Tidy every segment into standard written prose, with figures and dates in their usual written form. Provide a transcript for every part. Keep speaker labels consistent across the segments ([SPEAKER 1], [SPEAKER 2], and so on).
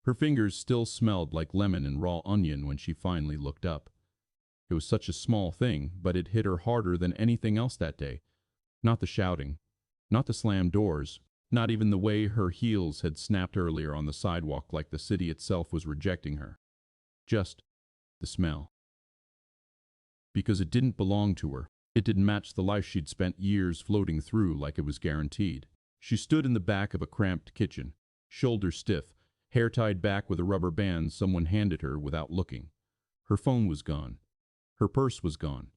[SPEAKER 1] Her fingers still smelled like lemon and raw onion when she finally looked up. It was such a small thing, but it hit her harder than anything else that day. Not the shouting, not the slammed doors, not even the way her heels had snapped earlier on the sidewalk like the city itself was rejecting her. Just the smell. Because it didn't belong to her. It didn't match the life she'd spent years floating through like it was guaranteed. She stood in the back of a cramped kitchen, shoulders stiff, hair tied back with a rubber band someone handed her without looking. Her phone was gone. Her purse was gone.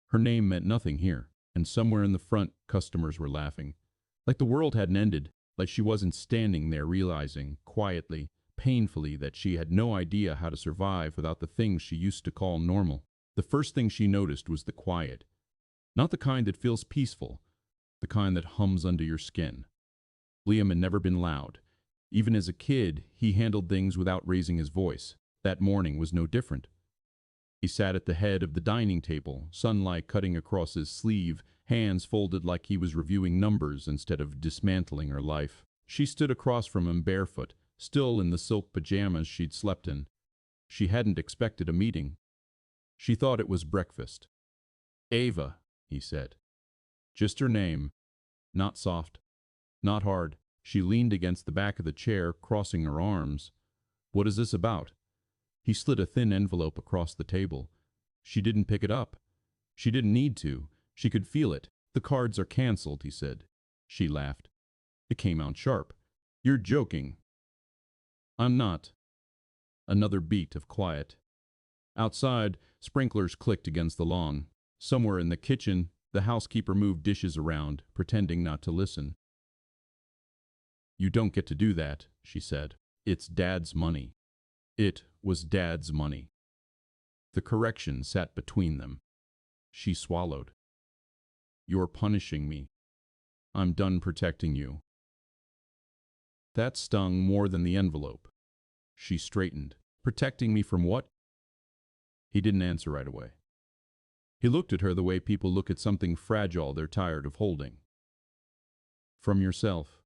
[SPEAKER 1] Her name meant nothing here, and somewhere in the front, customers were laughing. Like the world hadn't ended, like she wasn't standing there realizing, quietly, painfully, that she had no idea how to survive without the things she used to call normal. The first thing she noticed was the quiet. Not the kind that feels peaceful, the kind that hums under your skin. Liam had never been loud. Even as a kid, he handled things without raising his voice. That morning was no different. He sat at the head of the dining table, sunlight cutting across his sleeve, hands folded like he was reviewing numbers instead of dismantling her life. She stood across from him barefoot, still in the silk pajamas she'd slept in. She hadn't expected a meeting. She thought it was breakfast. "Ava," he said. Just her name. Not soft. Not hard. She leaned against the back of the chair, crossing her arms. "What is this about?" He slid a thin envelope across the table. She didn't pick it up. She didn't need to. She could feel it. "The cards are canceled," he said. She laughed. It came out sharp. "You're joking." "I'm not." Another beat of quiet. Outside, sprinklers clicked against the lawn. Somewhere in the kitchen, the housekeeper moved dishes around, pretending not to listen. "You don't get to do that," she said. "It's Dad's money." It was Dad's money. The correction sat between them. She swallowed. "You're punishing me. I'm done protecting you." That stung more than the envelope. She straightened. "Protecting me from what?" He didn't answer right away. He looked at her the way people look at something fragile they're tired of holding. "From yourself."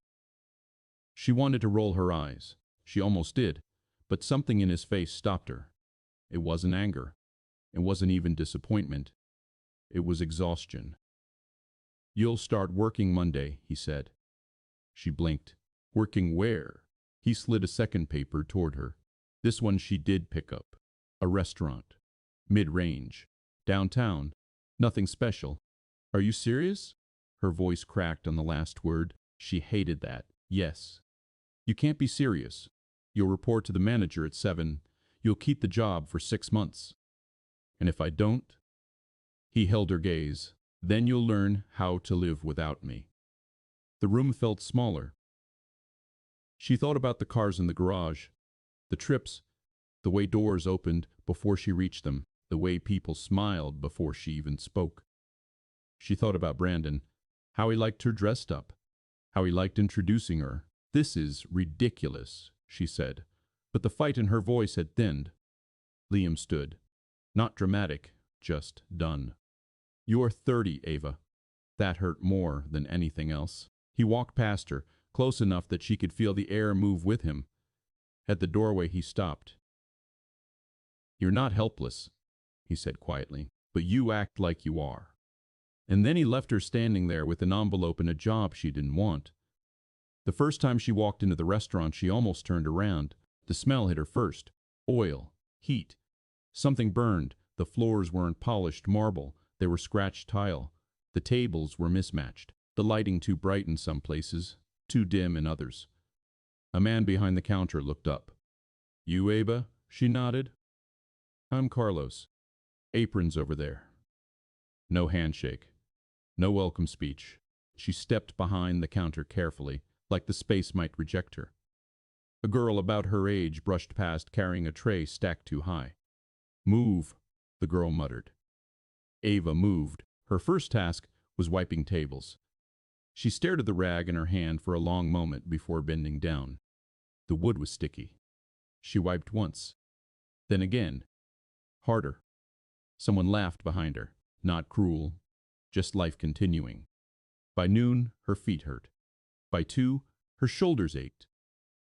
[SPEAKER 1] She wanted to roll her eyes. She almost did, but something in his face stopped her. It wasn't anger. It wasn't even disappointment. It was exhaustion. "You'll start working Monday," he said. She blinked. "Working where?" He slid a second paper toward her. This one she did pick up. A restaurant. Mid-range. Downtown. Nothing special. "Are you serious?" Her voice cracked on the last word. She hated that. "Yes." "You can't be serious. You'll report to the manager at 7. You'll keep the job for 6 months. And if I don't?" He held her gaze. "Then you'll learn how to live without me." The room felt smaller. She thought about the cars in the garage, the trips, the way doors opened before she reached them, the way people smiled before she even spoke. She thought about Brandon, how he liked her dressed up, how he liked introducing her. "This is ridiculous," she said, but the fight in her voice had thinned. Liam stood. Not dramatic, just done. "You're 30, Ava." That hurt more than anything else. He walked past her, close enough that she could feel the air move with him. At the doorway he stopped. "You're not helpless," he said quietly, "but you act like you are." And then he left her standing there with an envelope and a job she didn't want. The first time she walked into the restaurant, she almost turned around. The smell hit her first. Oil. Heat. Something burned. The floors weren't polished marble. They were scratched tile. The tables were mismatched. The lighting too bright in some places, too dim in others. A man behind the counter looked up. "You, Ava?" She nodded. "I'm Carlos. Aprons over there." No handshake. No welcome speech. She stepped behind the counter carefully, like the space might reject her. A girl about her age brushed past carrying a tray stacked too high. "Move," the girl muttered. Ava moved. Her first task was wiping tables. She stared at the rag in her hand for a long moment before bending down. The wood was sticky. She wiped once. Then again. Harder. Someone laughed behind her. Not cruel. Just life continuing. By noon, her feet hurt. By 2, her shoulders ached.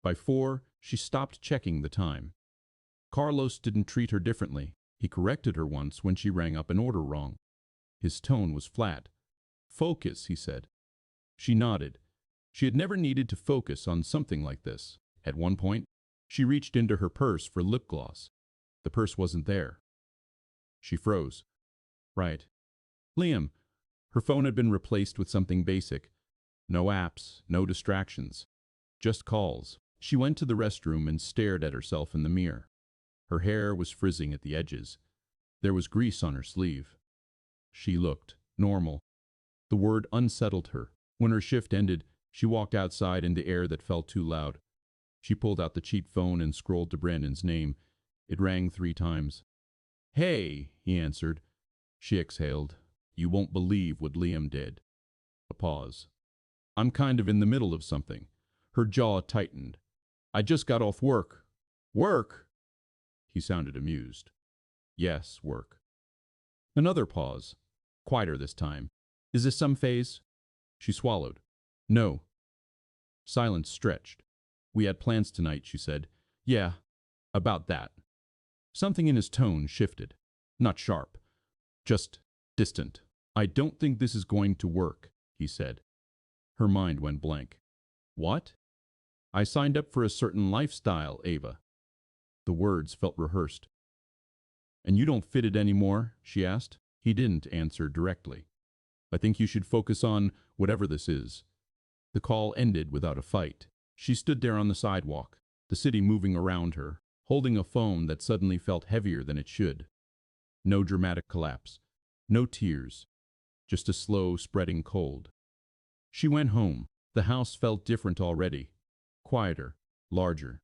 [SPEAKER 1] By 4, She stopped checking the time. Carlos didn't treat her differently. He corrected her once when she rang up an order wrong. His tone was flat. "Focus," he said. She nodded. She had never needed to focus on something like this. At one point, she reached into her purse for lip gloss. The purse wasn't there. She froze. Right. Liam. Her phone had been replaced with something basic. No apps, no distractions. Just calls. She went to the restroom and stared at herself in the mirror. Her hair was frizzing at the edges. There was grease on her sleeve. She looked normal. The word unsettled her. When her shift ended, she walked outside in the air that felt too loud. She pulled out the cheap phone and scrolled to Brandon's name. It rang 3 times. "Hey," he answered. She exhaled. "You won't believe what Liam did." A pause. "I'm kind of in the middle of something." Her jaw tightened. "I just got off work." "Work?" He sounded amused. "Yes, work." Another pause. Quieter this time. "Is this some phase?" She swallowed. "No." Silence stretched. "We had plans tonight," she said. "Yeah, about that." Something in his tone shifted. Not sharp. Just distant. "I don't think this is going to work," he said. Her mind went blank. "What?" "I signed up for a certain lifestyle, Ava." The words felt rehearsed. "And you don't fit it anymore?" she asked. He didn't answer directly. "I think you should focus on whatever this is." The call ended without a fight. She stood there on the sidewalk, the city moving around her, holding a phone that suddenly felt heavier than it should. No dramatic collapse. No tears. Just a slow, spreading cold. She went home. The house felt different already. Quieter. Larger.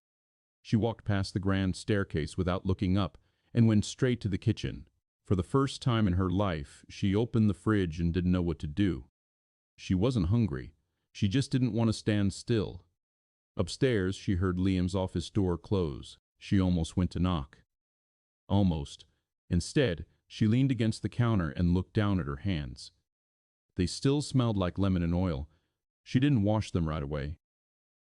[SPEAKER 1] She walked past the grand staircase without looking up and went straight to the kitchen. For the first time in her life, she opened the fridge and didn't know what to do. She wasn't hungry. She just didn't want to stand still. Upstairs, she heard Liam's office door close. She almost went to knock. Almost. Instead, she leaned against the counter and looked down at her hands. They still smelled like lemon and oil. She didn't wash them right away.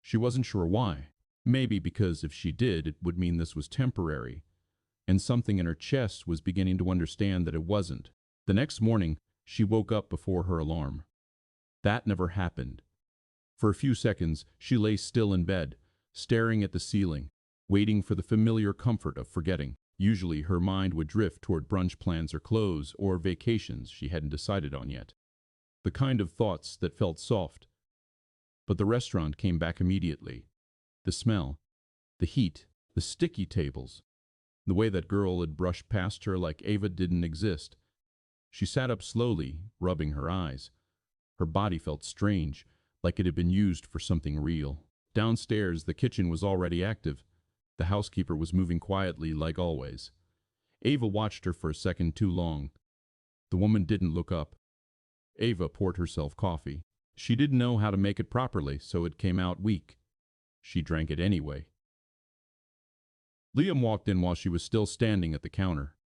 [SPEAKER 1] She wasn't sure why. Maybe because if she did, it would mean this was temporary. And something in her chest was beginning to understand that it wasn't. The next morning, she woke up before her alarm. That never happened. For a few seconds, she lay still in bed, staring at the ceiling, waiting for the familiar comfort of forgetting. Usually, her mind would drift toward brunch plans or clothes or vacations she hadn't decided on yet. The kind of thoughts that felt soft. But the restaurant came back immediately. The smell, the heat, the sticky tables, the way that girl had brushed past her like Ava didn't exist. She sat up slowly, rubbing her eyes. Her body felt strange, like it had been used for something real. Downstairs, the kitchen was already active. The housekeeper was moving quietly, like always. Ava watched her for a second too long. The woman didn't look up. Ava poured herself coffee. She didn't know how to make it properly, so it came out weak. She drank it anyway. Liam walked in while she was still standing at the counter.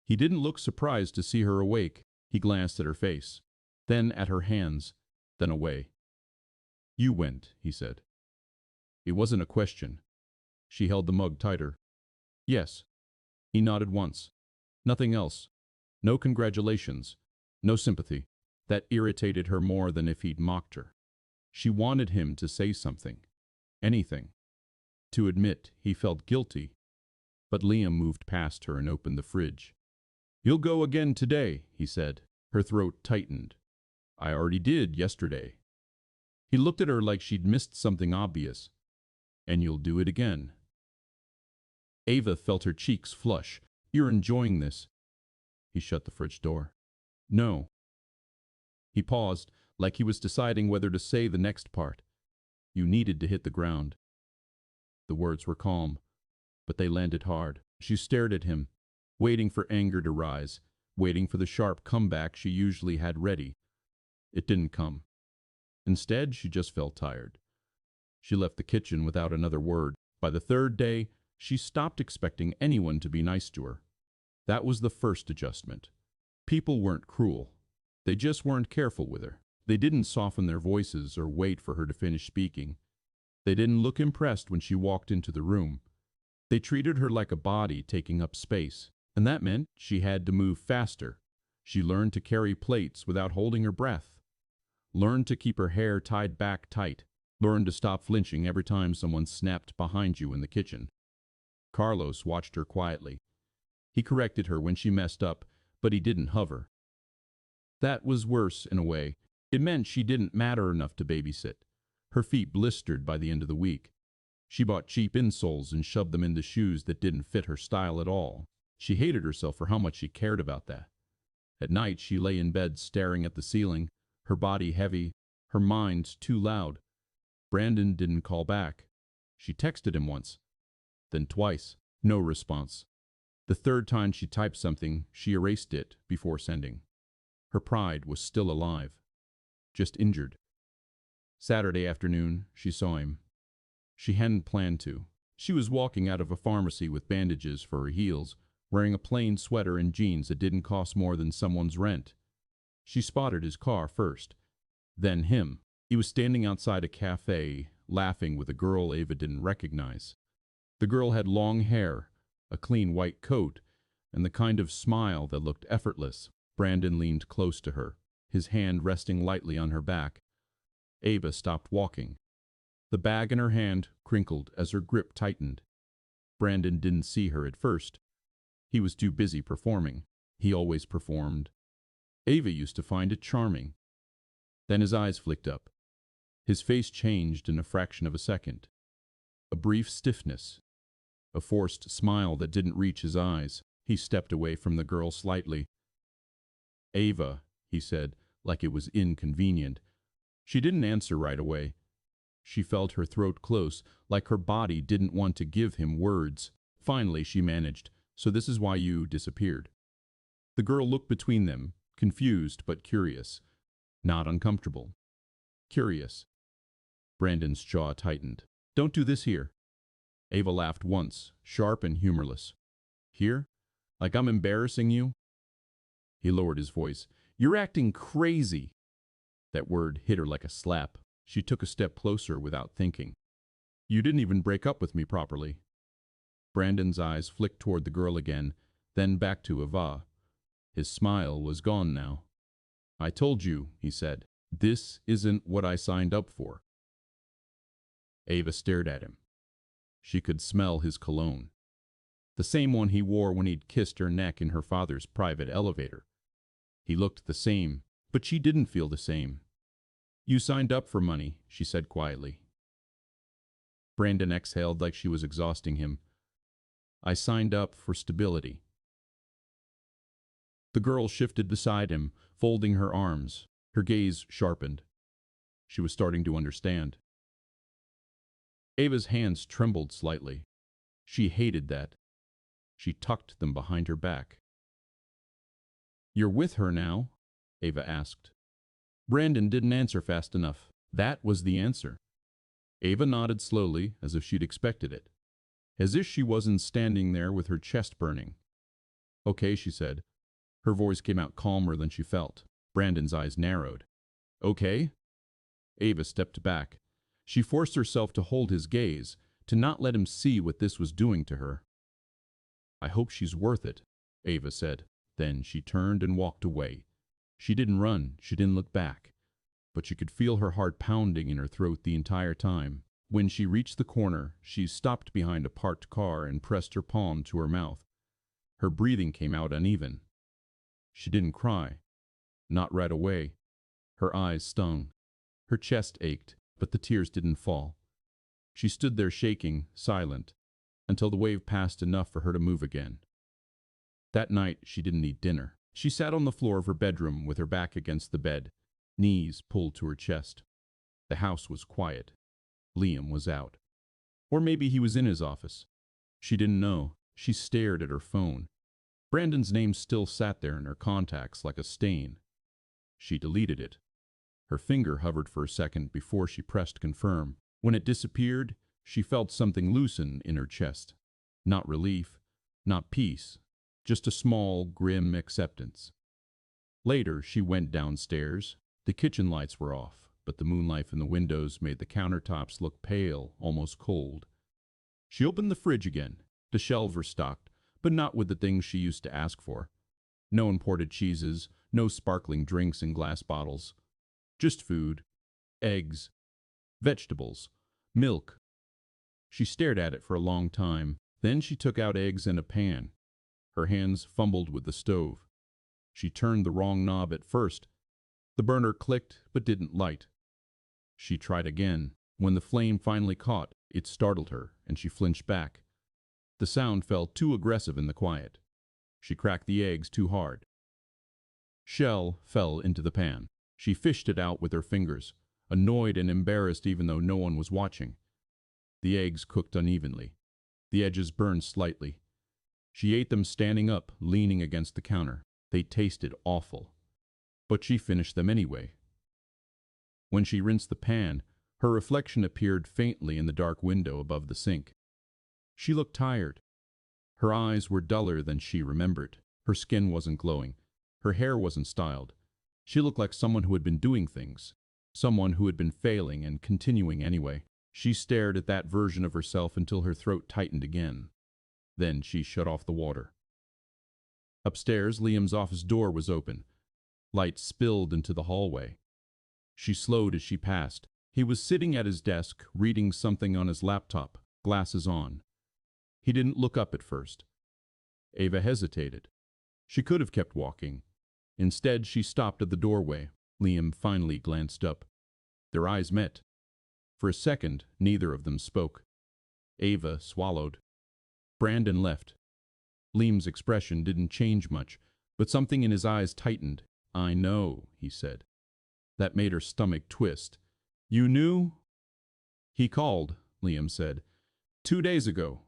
[SPEAKER 1] He didn't look surprised to see her awake. He glanced at her face, then at her hands, then away. "You went," he said. It wasn't a question. She held the mug tighter. "Yes." He nodded once. Nothing else. No congratulations. No sympathy. That irritated her more than if he'd mocked her. She wanted him to say something. Anything. To admit he felt guilty. But Liam moved past her and opened the fridge. "You'll go again today," he said. Her throat tightened. "I already did yesterday." He looked at her like she'd missed something obvious. "And you'll do it again." Ava felt her cheeks flush. "You're enjoying this." He shut the fridge door. "No." He paused, like he was deciding whether to say the next part. "You needed to hit the ground." The words were calm, but they landed hard. She stared at him, waiting for anger to rise, waiting for the sharp comeback she usually had ready. It didn't come. Instead, she just felt tired. She left the kitchen without another word. By the third day, she stopped expecting anyone to be nice to her. That was the first adjustment. People weren't cruel. They just weren't careful with her. They didn't soften their voices or wait for her to finish speaking. They didn't look impressed when she walked into the room. They treated her like a body taking up space, and that meant she had to move faster. She learned to carry plates without holding her breath, learned to keep her hair tied back tight, learned to stop flinching every time someone snapped behind you in the kitchen. Carlos watched her quietly. He corrected her when she messed up, but he didn't hover. That was worse in a way. It meant she didn't matter enough to babysit. Her feet blistered by the end of the week. She bought cheap insoles and shoved them into shoes that didn't fit her style at all. She hated herself for how much she cared about that. At night, she lay in bed staring at the ceiling, her body heavy, her mind too loud. Brandon didn't call back. She texted him once, then twice. No response. The third time she typed something, she erased it before sending. Her pride was still alive, just injured. Saturday afternoon, she saw him. She hadn't planned to. She was walking out of a pharmacy with bandages for her heels, wearing a plain sweater and jeans that didn't cost more than someone's rent. She spotted his car first, then him. He was standing outside a cafe, laughing with a girl Ava didn't recognize. The girl had long hair, a clean white coat, and the kind of smile that looked effortless. Brandon leaned close to her, his hand resting lightly on her back. Ava stopped walking. The bag in her hand crinkled as her grip tightened. Brandon didn't see her at first. He was too busy performing. He always performed. Ava used to find it charming. Then his eyes flicked up. His face changed in a fraction of a second. A brief stiffness. A forced smile that didn't reach his eyes. He stepped away from the girl slightly. "Ava," he said, like it was inconvenient. She didn't answer right away. She felt her throat close, like her body didn't want to give him words. Finally, she managed, "So this is why you disappeared." The girl looked between them, confused but curious. Not uncomfortable. Curious. Brandon's jaw tightened. "Don't do this here." Ava laughed once, sharp and humorless. "Here? Like I'm embarrassing you?" He lowered his voice. "You're acting crazy." That word hit her like a slap. She took a step closer without thinking. "You didn't even break up with me properly." Brandon's eyes flicked toward the girl again, then back to Ava. His smile was gone now. "I told you," he said. "This isn't what I signed up for." Ava stared at him. She could smell his cologne. The same one he wore when he'd kissed her neck in her father's private elevator. He looked the same, but she didn't feel the same. "You signed up for money," she said quietly. Brandon exhaled like she was exhausting him. "I signed up for stability." The girl shifted beside him, folding her arms. Her gaze sharpened. She was starting to understand. Ava's hands trembled slightly. She hated that. She tucked them behind her back. "You're with her now?" Ava asked. Brandon didn't answer fast enough. That was the answer. Ava nodded slowly, as if she'd expected it. As if she wasn't standing there with her chest burning. "Okay," she said. Her voice came out calmer than she felt. Brandon's eyes narrowed. "Okay?" Ava stepped back. She forced herself to hold his gaze, to not let him see what this was doing to her. "I hope she's worth it," Ava said. Then she turned and walked away. She didn't run, she didn't look back, but she could feel her heart pounding in her throat the entire time. When she reached the corner, she stopped behind a parked car and pressed her palm to her mouth. Her breathing came out uneven. She didn't cry. Not right away. Her eyes stung. Her chest ached, but the tears didn't fall. She stood there shaking, silent, until the wave passed enough for her to move again. That night, she didn't eat dinner. She sat on the floor of her bedroom with her back against the bed, knees pulled to her chest. The house was quiet. Liam was out. Or maybe he was in his office. She didn't know. She stared at her phone. Brandon's name still sat there in her contacts like a stain. She deleted it. Her finger hovered for a second before she pressed confirm. When it disappeared, she felt something loosen in her chest. Not relief, not peace, just a small, grim acceptance. Later, she went downstairs. The kitchen lights were off. but the moonlight in the windows made the countertops look pale, almost cold. She opened the fridge again. The shelves were stocked, but not with the things she used to ask for. No imported cheeses, no sparkling drinks in glass bottles. Just food, eggs, vegetables, milk. She stared at it for a long time. Then she took out eggs in a pan. Her hands fumbled with the stove. She turned the wrong knob at first. The burner clicked but didn't light. She tried again. When the flame finally caught, it startled her, and she flinched back. The sound felt too aggressive in the quiet. She cracked the eggs too hard. Shell fell into the pan. She fished it out with her fingers, annoyed and embarrassed even though no one was watching. The eggs cooked unevenly. The edges burned slightly. She ate them standing up, leaning against the counter. They tasted awful. But she finished them anyway. When she rinsed the pan, her reflection appeared faintly in the dark window above the sink. She looked tired. Her eyes were duller than she remembered. Her skin wasn't glowing. Her hair wasn't styled. She looked like someone who had been doing things, someone who had been failing and continuing anyway. She stared at that version of herself until her throat tightened again. Then she shut off the water. Upstairs, Liam's office door was open. Light spilled into the hallway. She slowed as she passed. He was sitting at his desk, reading something on his laptop, glasses on. He didn't look up at first. Ava hesitated. She could have kept walking. Instead, she stopped at the doorway. Liam finally glanced up. Their eyes met. For a second, neither of them spoke. Ava swallowed. Brandon left. Liam's expression didn't change much, but something in his eyes tightened. "I know," he said. That made her stomach twist. "You knew?" "He called," Liam said, 2 days ago.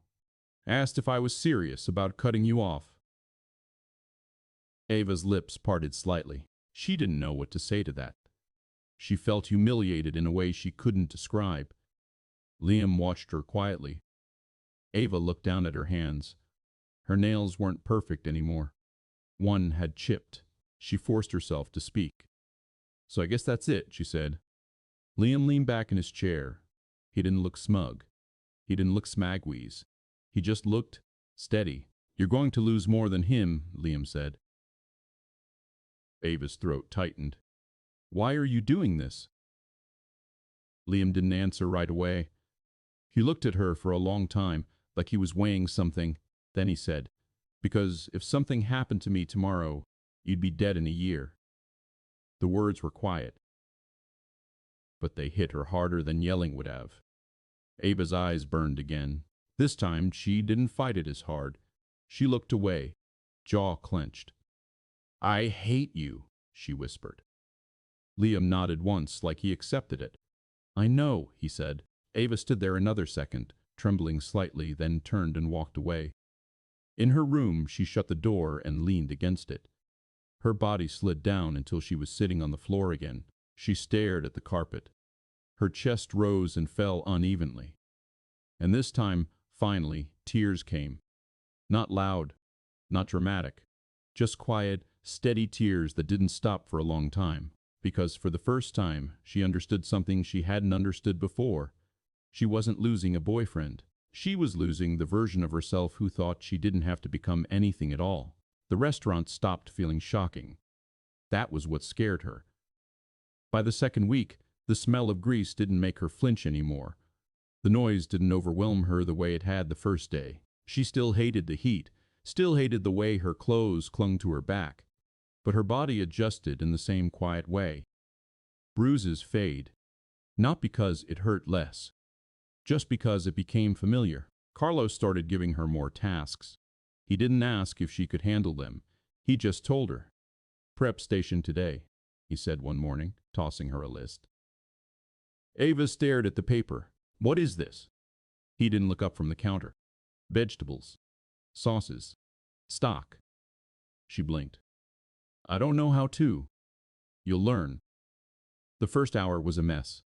[SPEAKER 1] Asked if I was serious about cutting you off." Ava's lips parted slightly. She didn't know what to say to that. She felt humiliated in a way she couldn't describe. Liam watched her quietly. Ava looked down at her hands. Her nails weren't perfect anymore. One had chipped. She forced herself to speak. "So I guess that's it," she said. Liam leaned back in his chair. He didn't look smug. He didn't look smagweeze. He just looked steady. "You're going to lose more than him," Liam said. Ava's throat tightened. "Why are you doing this?" Liam didn't answer right away. He looked at her for a long time, like he was weighing something. Then he said, "Because if something happened to me tomorrow, you'd be dead in a year." The words were quiet, but they hit her harder than yelling would have. Ava's eyes burned again. This time, she didn't fight it as hard. She looked away, jaw clenched. "I hate you," she whispered. Liam nodded once, like he accepted it. "I know," he said. Ava stood there another second, trembling slightly, then turned and walked away. In her room, she shut the door and leaned against it. Her body slid down until she was sitting on the floor again. She stared at the carpet. Her chest rose and fell unevenly. And this time, finally, tears came. Not loud, not dramatic, just quiet, steady tears that didn't stop for a long time. Because for the first time, she understood something she hadn't understood before. She wasn't losing a boyfriend. She was losing the version of herself who thought she didn't have to become anything at all. The restaurant stopped feeling shocking. That was what scared her. By the second week, the smell of grease didn't make her flinch anymore. The noise didn't overwhelm her the way it had the first day. She still hated the heat, still hated the way her clothes clung to her back. But her body adjusted in the same quiet way. Bruises fade, not because it hurt less, just because it became familiar. Carlos started giving her more tasks. He didn't ask if she could handle them. He just told her. "Prep station today," he said one morning, tossing her a list. Ava stared at the paper. "What is this?" He didn't look up from the counter. "Vegetables, sauces, stock." She blinked. "I don't know how to." "You'll learn." The first hour was a mess.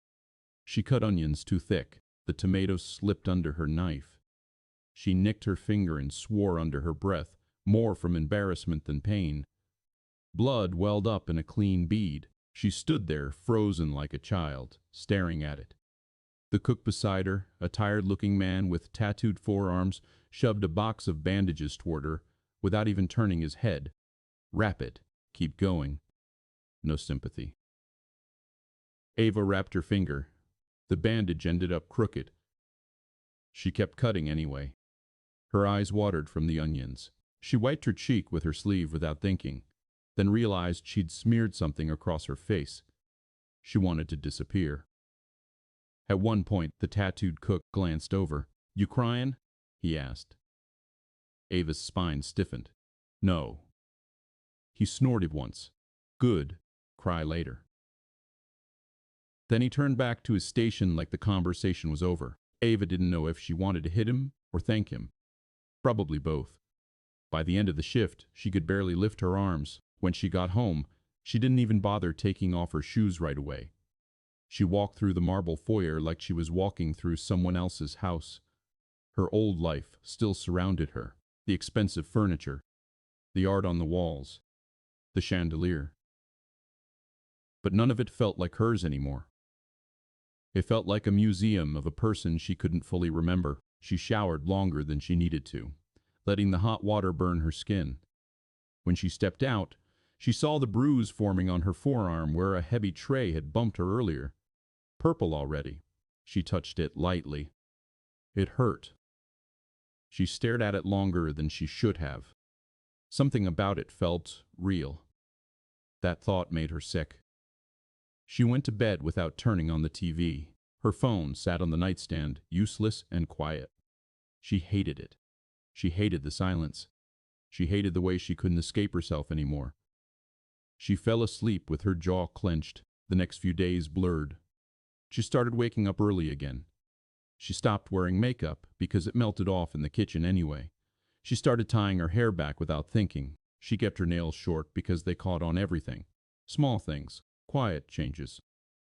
[SPEAKER 1] She cut onions too thick. The tomatoes slipped under her knife. She nicked her finger and swore under her breath, more from embarrassment than pain. Blood welled up in a clean bead. She stood there, frozen like a child, staring at it. The cook beside her, a tired-looking man with tattooed forearms, shoved a box of bandages toward her, without even turning his head. Wrap it. Keep going. No sympathy. Ava wrapped her finger. The bandage ended up crooked. She kept cutting anyway. Her eyes watered from the onions. She wiped her cheek with her sleeve without thinking, then realized she'd smeared something across her face. She wanted to disappear. At one point, the tattooed cook glanced over. "You crying?" he asked. Ava's spine stiffened. "No." He snorted once. "Good. Cry later." Then he turned back to his station like the conversation was over. Ava didn't know if she wanted to hit him or thank him. Probably both. By the end of the shift, she could barely lift her arms. When she got home, she didn't even bother taking off her shoes right away. She walked through the marble foyer like she was walking through someone else's house. Her old life still surrounded her. The expensive furniture, the art on the walls, the chandelier. But none of it felt like hers anymore. It felt like a museum of a person she couldn't fully remember. She showered longer than she needed to, letting the hot water burn her skin. When she stepped out, she saw the bruise forming on her forearm where a heavy tray had bumped her earlier. Purple already. She touched it lightly. It hurt. She stared at it longer than she should have. Something about it felt real. That thought made her sick. She went to bed without turning on the TV. Her phone sat on the nightstand, useless and quiet. She hated it. She hated the silence. She hated the way she couldn't escape herself anymore. She fell asleep with her jaw clenched, the next few days blurred. She started waking up early again. She stopped wearing makeup because it melted off in the kitchen anyway. She started tying her hair back without thinking. She kept her nails short because they caught on everything. Small things, quiet changes.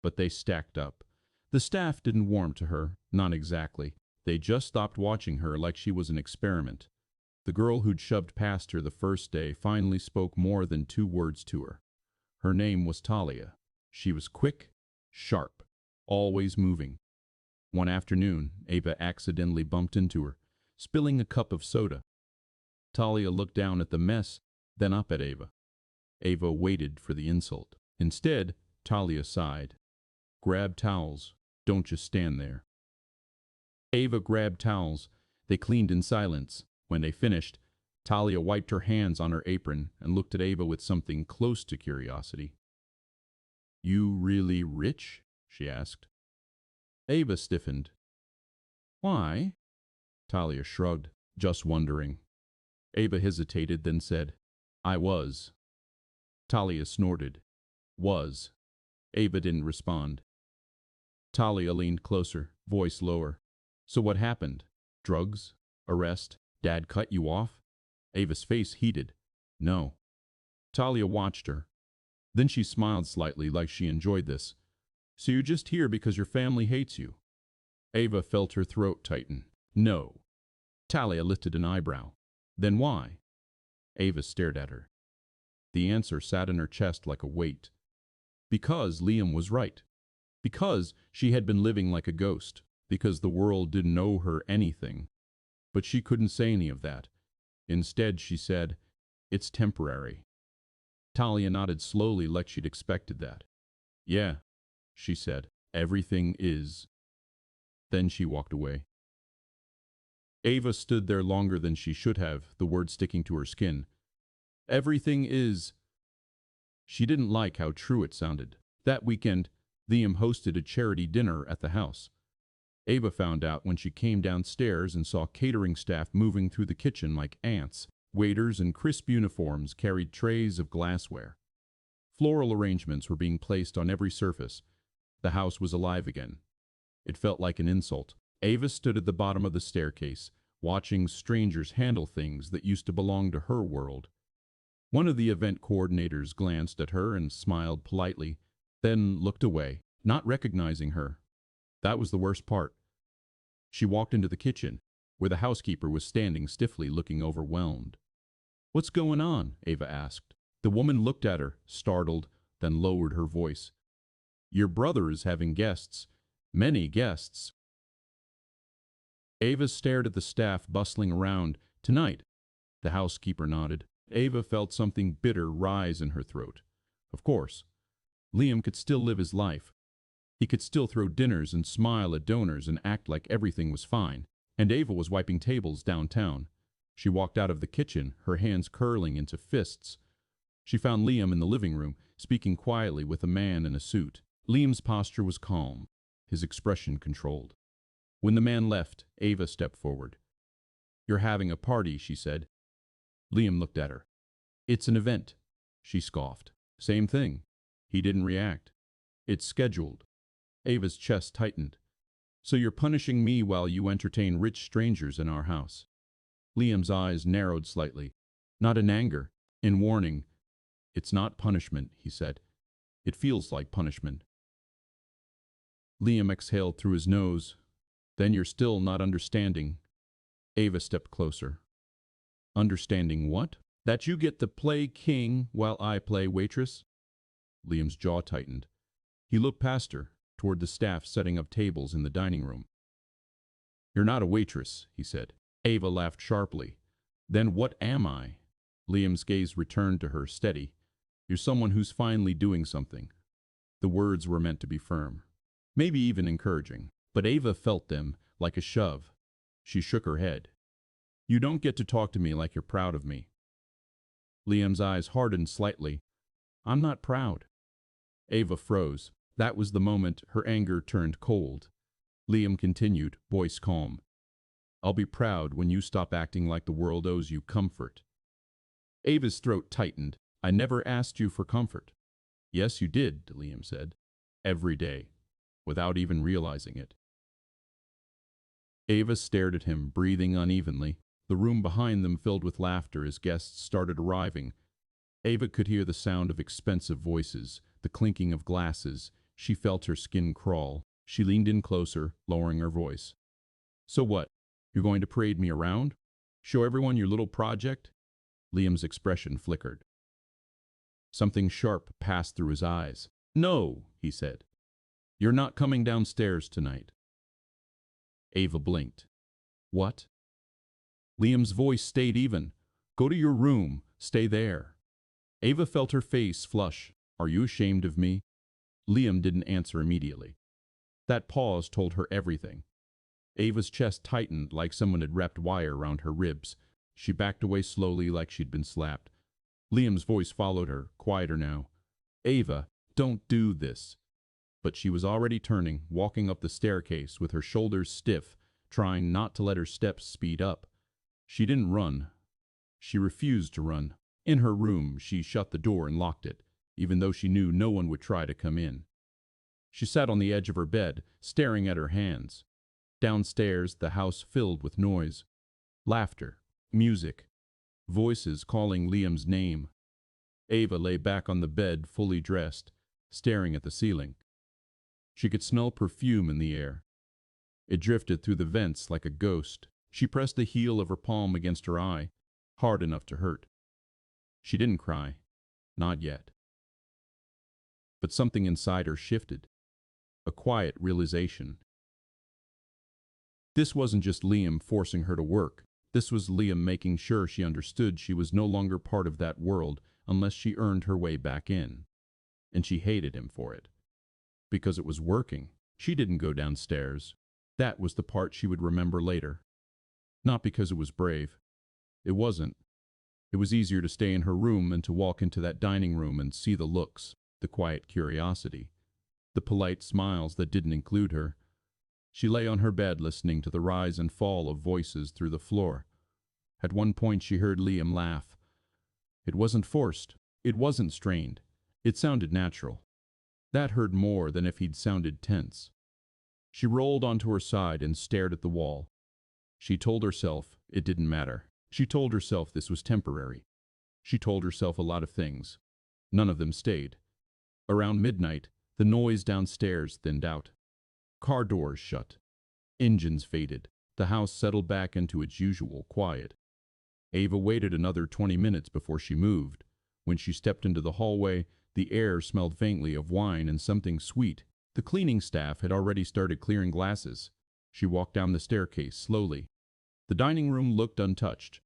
[SPEAKER 1] But they stacked up. The staff didn't warm to her, not exactly. They just stopped watching her like she was an experiment. The girl who'd shoved past her the first day finally spoke more than 2 words to her. Her name was Talia. She was quick, sharp, always moving. One afternoon, Ava accidentally bumped into her, spilling a cup of soda. Talia looked down at the mess, then up at Ava. Ava waited for the insult. Instead, Talia sighed. "Grab towels. Don't just stand there." Ava grabbed towels. They cleaned in silence. When they finished, Talia wiped her hands on her apron and looked at Ava with something close to curiosity. "You really rich?" she asked. Ava stiffened. "Why?" Talia shrugged. "Just wondering." Ava hesitated, then said, "I was." Talia snorted. "Was." Ava didn't respond. Talia leaned closer, voice lower. "So what happened? Drugs? Arrest? Dad cut you off?" Ava's face heated. "No." Talia watched her. Then she smiled slightly like she enjoyed this. "So you're just here because your family hates you?" Ava felt her throat tighten. "No." Talia lifted an eyebrow. "Then why?" Ava stared at her. The answer sat in her chest like a weight. Because Liam was right. Because she had been living like a ghost. Because the world didn't owe her anything. But she couldn't say any of that. Instead, she said, "It's temporary." Talia nodded slowly like she'd expected that. "Yeah," she said, "everything is." Then she walked away. Ava stood there longer than she should have, the word sticking to her skin. "Everything is." She didn't like how true it sounded. That weekend, Liam hosted a charity dinner at the house. Ava found out when she came downstairs and saw catering staff moving through the kitchen like ants. Waiters in crisp uniforms carried trays of glassware. Floral arrangements were being placed on every surface. The house was alive again. It felt like an insult. Ava stood at the bottom of the staircase, watching strangers handle things that used to belong to her world. One of the event coordinators glanced at her and smiled politely, then looked away, not recognizing her. That was the worst part. She walked into the kitchen, where the housekeeper was standing stiffly looking overwhelmed. "What's going on?" Ava asked. The woman looked at her, startled, then lowered her voice. Your brother is having guests. Many guests. Ava stared at the staff bustling around. Tonight. The housekeeper nodded. Ava felt something bitter rise in her throat. Of course. Liam could still live his life. He could still throw dinners and smile at donors and act like everything was fine. And Ava was wiping tables downtown. She walked out of the kitchen, her hands curling into fists. She found Liam in the living room, speaking quietly with a man in a suit. Liam's posture was calm, his expression controlled. When the man left, Ava stepped forward. You're having a party, she said. Liam looked at her. It's an event, she scoffed. Same thing. He didn't react. It's scheduled. Ava's chest tightened. So you're punishing me while you entertain rich strangers in our house. Liam's eyes narrowed slightly. Not in anger, in warning. It's not punishment, he said. It feels like punishment. Liam exhaled through his nose. Then you're still not understanding. Ava stepped closer. Understanding what? That you get to play king while I play waitress? Liam's jaw tightened. He looked past her, toward the staff setting up tables in the dining room. You're not a waitress, he said. Ava laughed sharply. Then what am I? Liam's gaze returned to her, steady. You're someone who's finally doing something. The words were meant to be firm, maybe even encouraging, but Ava felt them like a shove. She shook her head. You don't get to talk to me like you're proud of me. Liam's eyes hardened slightly. I'm not proud. Ava froze. That was the moment her anger turned cold. Liam continued, voice calm. I'll be proud when you stop acting like the world owes you comfort. Ava's throat tightened. I never asked you for comfort. Yes, you did, Liam said. Every day, without even realizing it. Ava stared at him, breathing unevenly. The room behind them filled with laughter as guests started arriving. Ava could hear the sound of expensive voices, the clinking of glasses. She felt her skin crawl. She leaned in closer, lowering her voice. So what? You're going to parade me around? Show everyone your little project? Liam's expression flickered. Something sharp passed through his eyes. No, he said. You're not coming downstairs tonight. Ava blinked. What? Liam's voice stayed even. Go to your room. Stay there. Ava felt her face flush. Are you ashamed of me? Liam didn't answer immediately. That pause told her everything. Ava's chest tightened like someone had wrapped wire around her ribs. She backed away slowly like she'd been slapped. Liam's voice followed her, quieter now. Ava, don't do this. But she was already turning, walking up the staircase with her shoulders stiff, trying not to let her steps speed up. She didn't run. She refused to run. In her room, she shut the door and locked it, even though she knew no one would try to come in. She sat on the edge of her bed, staring at her hands. Downstairs, the house filled with noise. Laughter, music, voices calling Liam's name. Ava lay back on the bed, fully dressed, staring at the ceiling. She could smell perfume in the air. It drifted through the vents like a ghost. She pressed the heel of her palm against her eye, hard enough to hurt. She didn't cry. Not yet. But something inside her shifted. A quiet realization. This wasn't just Liam forcing her to work. This was Liam making sure she understood she was no longer part of that world unless she earned her way back in. And she hated him for it. Because it was working. She didn't go downstairs. That was the part she would remember later. Not because it was brave. It wasn't. It was easier to stay in her room than to walk into that dining room and see the looks, the quiet curiosity, the polite smiles that didn't include her. She lay on her bed listening to the rise and fall of voices through the floor. At one point she heard Liam laugh. It wasn't forced. It wasn't strained. It sounded natural. That hurt more than if he'd sounded tense. She rolled onto her side and stared at the wall. She told herself it didn't matter. She told herself this was temporary. She told herself a lot of things. None of them stayed. Around midnight, the noise downstairs thinned out. Car doors shut. Engines faded. The house settled back into its usual quiet. Ava waited another 20 minutes before she moved. When she stepped into the hallway, The air smelled faintly of wine and something sweet. The cleaning staff had already started clearing glasses. She walked down the staircase slowly. The dining room looked untouched.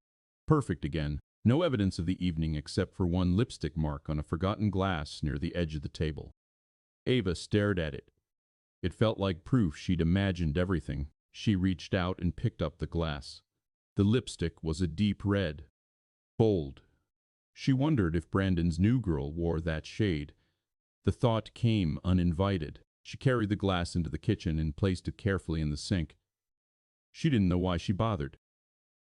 [SPEAKER 1] Perfect again. No evidence of the evening except for one lipstick mark on a forgotten glass near the edge of the table. Ava stared at it. It felt like proof she'd imagined everything. She reached out and picked up the glass. The lipstick was a deep red. Bold. She wondered if Brandon's new girl wore that shade. The thought came uninvited. She carried the glass into the kitchen and placed it carefully in the sink. She didn't know why she bothered.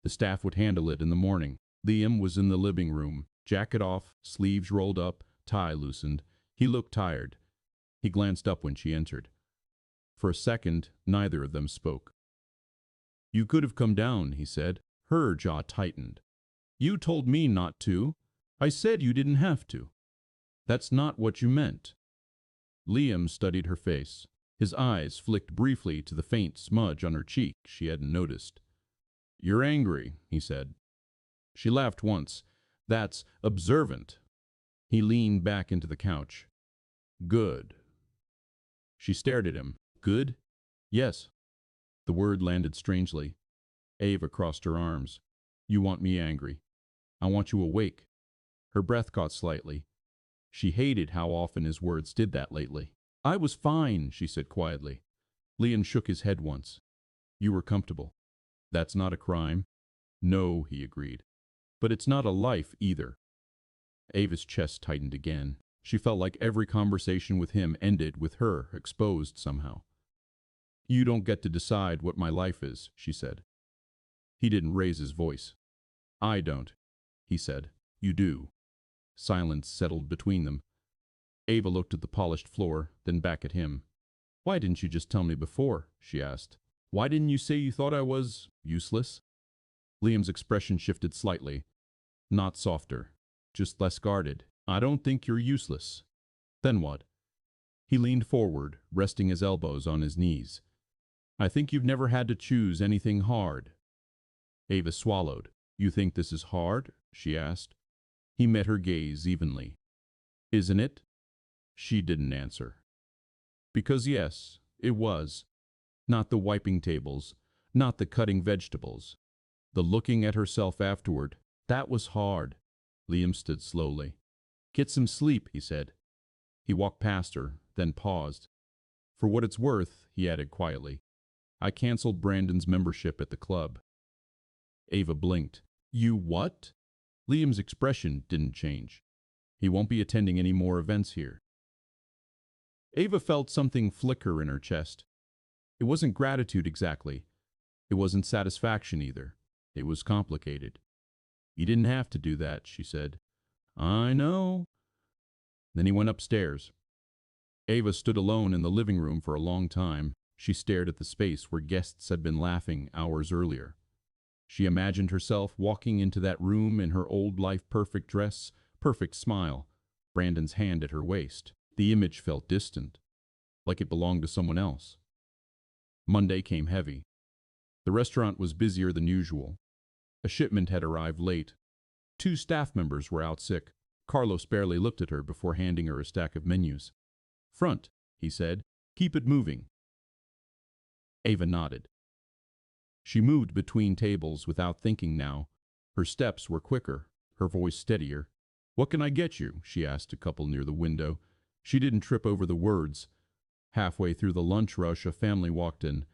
[SPEAKER 1] The staff would handle it in the morning. Liam was in the living room, jacket off, sleeves rolled up, tie loosened. He looked tired. He glanced up when she entered. For a second, neither of them spoke. "You could have come down," he said. Her jaw tightened. "You told me not to. I said you didn't have to." "That's not what you meant." Liam studied her face. His eyes flicked briefly to the faint smudge on her cheek she hadn't noticed. "You're angry," he said. She laughed once. "That's observant." He leaned back into the couch. "Good." She stared at him. "Good?" "Yes." The word landed strangely. Ava crossed her arms. "You want me angry. I want you awake." Her breath caught slightly. She hated how often his words did that lately. "I was fine," she said quietly. Liam shook his head once. "You were comfortable. That's not a crime." "No," he agreed. "But it's not a life either." Ava's chest tightened again. She felt like every conversation with him ended with her exposed somehow. "You don't get to decide what my life is," she said. He didn't raise his voice. "I don't," he said. "You do." Silence settled between them. Ava looked at the polished floor, then back at him. "Why didn't you just tell me before?" she asked. "Why didn't you say you thought I was useless?" Liam's expression shifted slightly. Not softer, just less guarded. "I don't think you're useless." "Then what?" He leaned forward, resting his elbows on his knees. "I think you've never had to choose anything hard." Ava swallowed. "You think this is hard?" she asked. He met her gaze evenly. "Isn't it?" She didn't answer. Because yes, it was. Not the wiping tables, not the cutting vegetables. The looking at herself afterward, that was hard. Liam stood slowly. "Get some sleep," he said. He walked past her, then paused. "For what it's worth," he added quietly, "I canceled Brandon's membership at the club." Ava blinked. "You what?" Liam's expression didn't change. "He won't be attending any more events here." Ava felt something flicker in her chest. It wasn't gratitude exactly. It wasn't satisfaction either. It was complicated. "You didn't have to do that," she said. "I know." Then he went upstairs. Ava stood alone in the living room for a long time. She stared at the space where guests had been laughing hours earlier. She imagined herself walking into that room in her old life perfect dress, perfect smile, Brandon's hand at her waist. The image felt distant, like it belonged to someone else. Monday came heavy. The restaurant was busier than usual. A shipment had arrived late. 2 staff members were out sick. Carlos barely looked at her before handing her a stack of menus. "Front," he said. "Keep it moving." Ava nodded. She moved between tables without thinking now. Her steps were quicker, her voice steadier. "What can I get you?" she asked a couple near the window. She didn't trip over the words. Halfway through the lunch rush, a family walked in.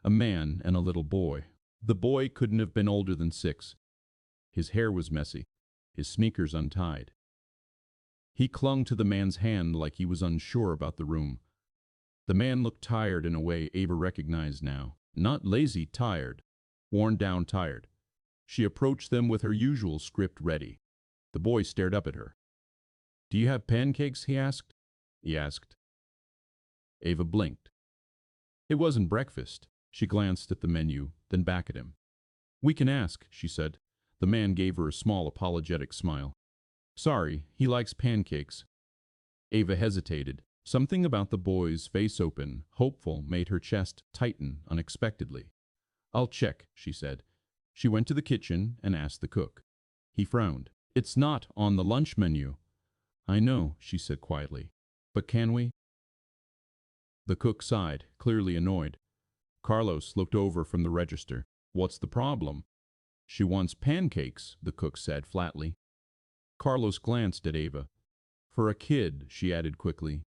[SPEAKER 1] A man and a little boy. The boy couldn't have been older than 6. His hair was messy, his sneakers untied. He clung to the man's hand like he was unsure about the room. The man looked tired in a way Ava recognized now. Not lazy tired, worn down tired. She approached them with her usual script ready. The boy stared up at her. "Do you have pancakes?" he asked. Ava blinked. It wasn't breakfast. She glanced at the menu, then back at him. "We can ask," she said. The man gave her a small apologetic smile. "Sorry, he likes pancakes." Ava hesitated. Something about the boy's face open, hopeful, made her chest tighten unexpectedly. "I'll check," she said. She went to the kitchen and asked the cook. He frowned. "It's not on the lunch menu." I know, she said quietly. But can we? The cook sighed, clearly annoyed. Carlos looked over from the register. What's the problem? She wants pancakes, the cook said flatly. Carlos glanced at Ava. For a kid, she added quickly.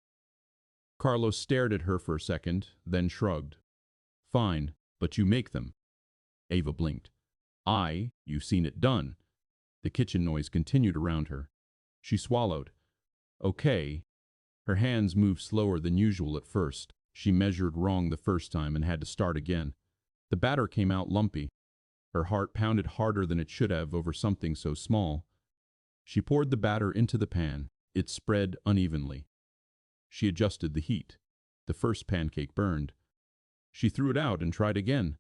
[SPEAKER 1] Carlos stared at her for a second, then shrugged. Fine, but you make them. Ava blinked. You've seen it done. The kitchen noise continued around her. She swallowed. Okay. Her hands moved slower than usual at first. She measured wrong the first time and had to start again. The batter came out lumpy. Her heart pounded harder than it should have over something so small. She poured the batter into the pan. It spread unevenly. She adjusted the heat. The first pancake burned. She threw it out and tried again.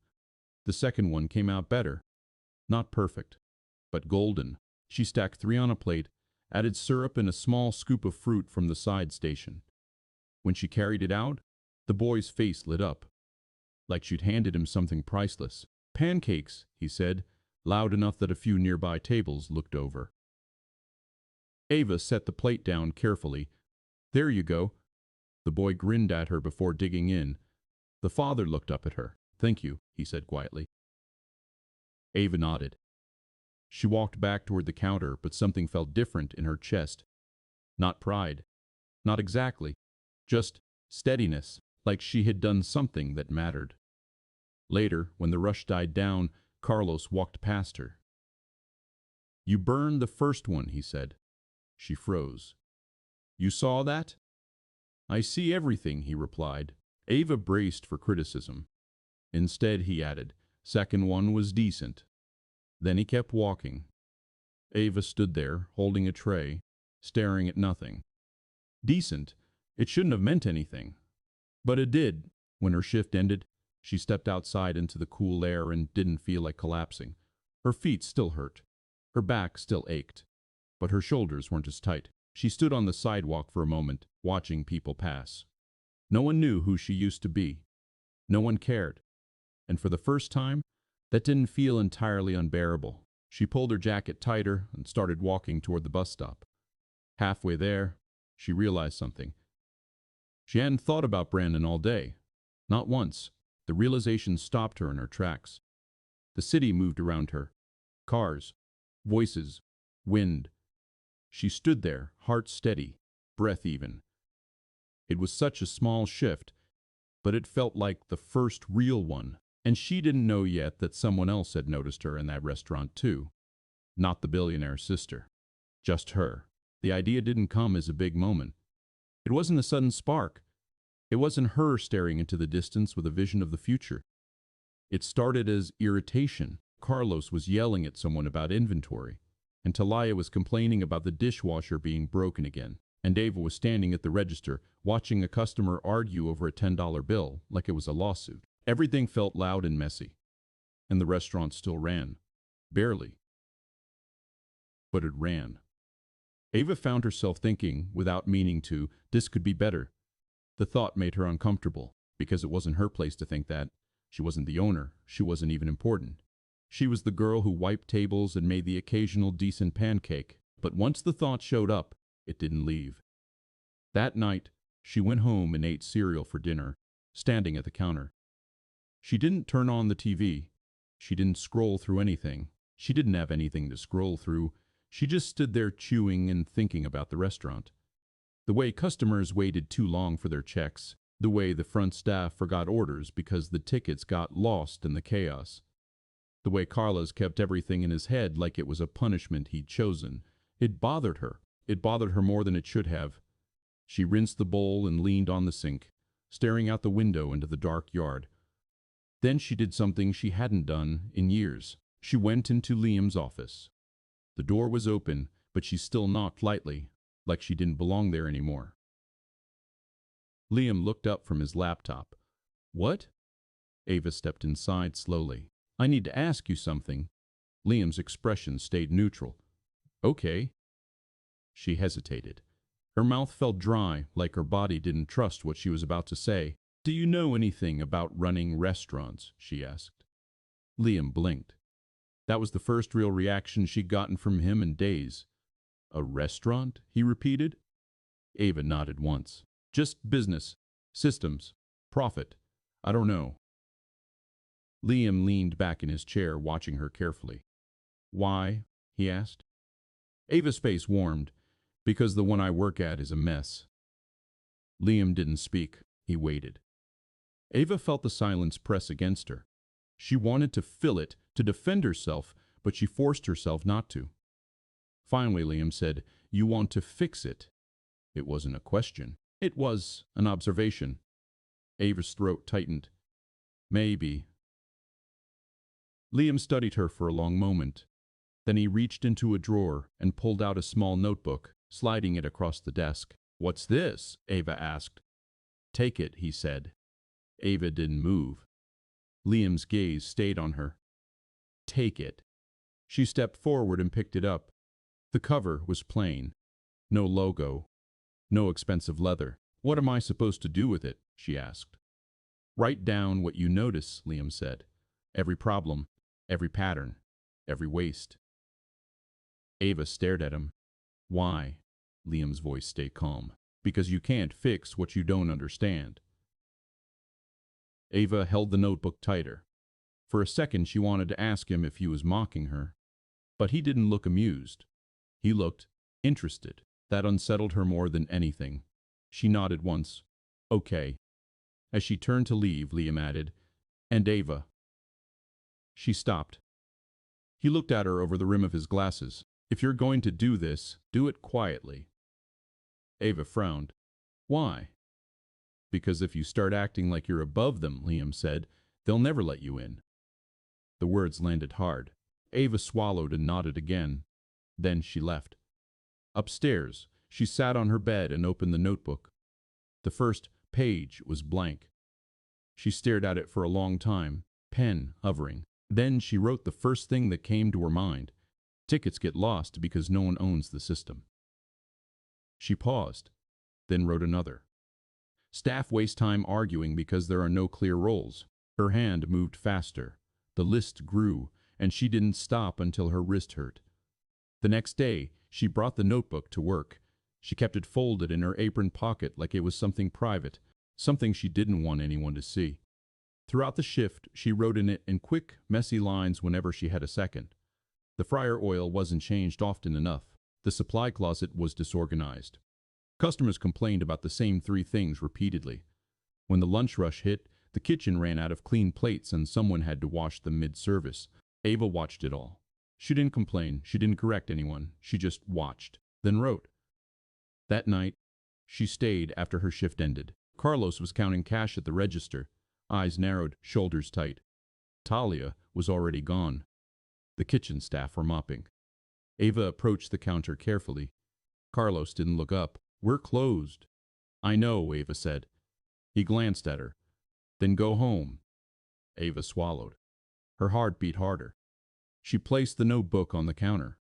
[SPEAKER 1] The second one came out better. Not perfect, but golden. She stacked 3 on a plate, added syrup and a small scoop of fruit from the side station. When she carried it out, the boy's face lit up, like she'd handed him something priceless. Pancakes, he said, loud enough that a few nearby tables looked over. Ava set the plate down carefully. There you go. The boy grinned at her before digging in. The father looked up at her. Thank you, he said quietly. Ava nodded. She walked back toward the counter, but something felt different in her chest. Not pride. Not exactly. Just steadiness, like she had done something that mattered. Later, when the rush died down, Carlos walked past her. You burned the first one, he said. She froze. You saw that? I see everything, he replied. Ava braced for criticism. Instead, he added, second one was decent. Then he kept walking. Ava stood there, holding a tray, staring at nothing. Decent? It shouldn't have meant anything. But it did. When her shift ended, she stepped outside into the cool air and didn't feel like collapsing. Her feet still hurt. Her back still ached. But her shoulders weren't as tight. She stood on the sidewalk for a moment, watching people pass. No one knew who she used to be. No one cared. And for the first time, that didn't feel entirely unbearable. She pulled her jacket tighter and started walking toward the bus stop. Halfway there, she realized something. She hadn't thought about Brandon all day. Not once. The realization stopped her in her tracks. The city moved around her. Cars, voices, wind. She stood there, heart steady, breath even. It was such a small shift, but it felt like the first real one. And she didn't know yet that someone else had noticed her in that restaurant too. Not the billionaire's sister. Just her. The idea didn't come as a big moment. It wasn't a sudden spark. It wasn't her staring into the distance with a vision of the future. It started as irritation. Carlos was yelling at someone about inventory, and Talia was complaining about the dishwasher being broken again, and Ava was standing at the register, watching a customer argue over a $10 bill like it was a lawsuit. Everything felt loud and messy, and the restaurant still ran. Barely. But it ran. Ava found herself thinking, without meaning to, this could be better. The thought made her uncomfortable, because it wasn't her place to think that. She wasn't the owner. She wasn't even important. She was the girl who wiped tables and made the occasional decent pancake. But once the thought showed up, it didn't leave. That night, she went home and ate cereal for dinner, standing at the counter. She didn't turn on the TV. She didn't scroll through anything. She didn't have anything to scroll through. She just stood there chewing and thinking about the restaurant. The way customers waited too long for their checks. The way the front staff forgot orders because the tickets got lost in the chaos. The way Carlos kept everything in his head like it was a punishment he'd chosen. It bothered her. It bothered her more than it should have. She rinsed the bowl and leaned on the sink, staring out the window into the dark yard. Then she did something she hadn't done in years. She went into Liam's office. The door was open, but she still knocked lightly, like she didn't belong there anymore. Liam looked up from his laptop. What? Ava stepped inside slowly. I need to ask you something. Liam's expression stayed neutral. Okay. She hesitated. Her mouth felt dry, like her body didn't trust what she was about to say. Do you know anything about running restaurants? She asked. Liam blinked. That was the first real reaction she'd gotten from him in days. A restaurant? He repeated. Ava nodded once. Just business, systems, profit. I don't know. Liam leaned back in his chair, watching her carefully. Why? He asked. Ava's face warmed. Because the one I work at is a mess. Liam didn't speak. He waited. Ava felt the silence press against her. She wanted to fill it, to defend herself, but she forced herself not to. Finally, Liam said, "You want to fix it." It wasn't a question. It was an observation. Ava's throat tightened. Maybe. Liam studied her for a long moment. Then he reached into a drawer and pulled out a small notebook, sliding it across the desk. "What's this?" Ava asked. "Take it," he said. Ava didn't move. Liam's gaze stayed on her. "Take it." She stepped forward and picked it up. The cover was plain. No logo. No expensive leather. "What am I supposed to do with it?" she asked. "Write down what you notice," Liam said. "Every problem, every pattern, every waste." Ava stared at him. "Why?" Liam's voice stayed calm. "Because you can't fix what you don't understand." Ava held the notebook tighter. For a second she wanted to ask him if he was mocking her. But he didn't look amused. He looked interested. That unsettled her more than anything. She nodded once. "Okay." As she turned to leave, Liam added, "And Ava." She stopped. He looked at her over the rim of his glasses. "If you're going to do this, do it quietly." Ava frowned. "Why?" "Because if you start acting like you're above them," Liam said, "they'll never let you in." The words landed hard. Ava swallowed and nodded again. Then she left. Upstairs, she sat on her bed and opened the notebook. The first page was blank. She stared at it for a long time, pen hovering. Then she wrote the first thing that came to her mind. Tickets get lost because no one owns the system. She paused, then wrote another. Staff waste time arguing because there are no clear roles. Her hand moved faster. The list grew, and she didn't stop until her wrist hurt. The next day, she brought the notebook to work. She kept it folded in her apron pocket like it was something private, something she didn't want anyone to see. Throughout the shift, she wrote in it in quick, messy lines whenever she had a second. The fryer oil wasn't changed often enough. The supply closet was disorganized. Customers complained about the same 3 things repeatedly. When the lunch rush hit, the kitchen ran out of clean plates and someone had to wash them mid-service. Ava watched it all. She didn't complain, she didn't correct anyone, she just watched, then wrote. That night, she stayed after her shift ended. Carlos was counting cash at the register, eyes narrowed, shoulders tight. Talia was already gone. The kitchen staff were mopping. Ava approached the counter carefully. Carlos didn't look up. "We're closed." "I know," Ava said. He glanced at her. "Then go home." Ava swallowed. Her heart beat harder. She placed the notebook on the counter.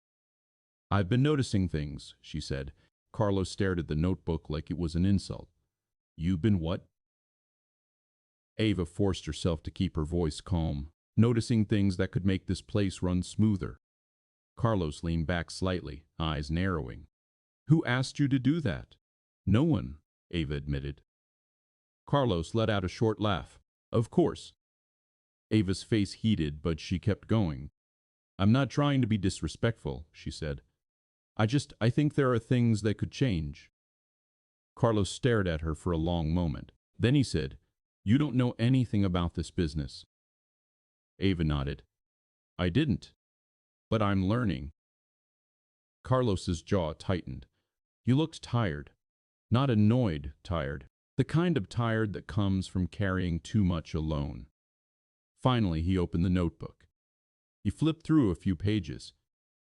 [SPEAKER 1] "I've been noticing things," she said. Carlos stared at the notebook like it was an insult. "You've been what?" Ava forced herself to keep her voice calm, noticing things that could make this place run smoother. Carlos leaned back slightly, eyes narrowing. "Who asked you to do that?" "No one," Ava admitted. Carlos let out a short laugh. "Of course." Ava's face heated, but she kept going. "I'm not trying to be disrespectful," she said. I think there are things that could change." Carlos stared at her for a long moment. Then he said, "You don't know anything about this business." Ava nodded. "I didn't. But I'm learning." Carlos's jaw tightened. He looked tired. Not annoyed tired. The kind of tired that comes from carrying too much alone. Finally, he opened the notebook. He flipped through a few pages.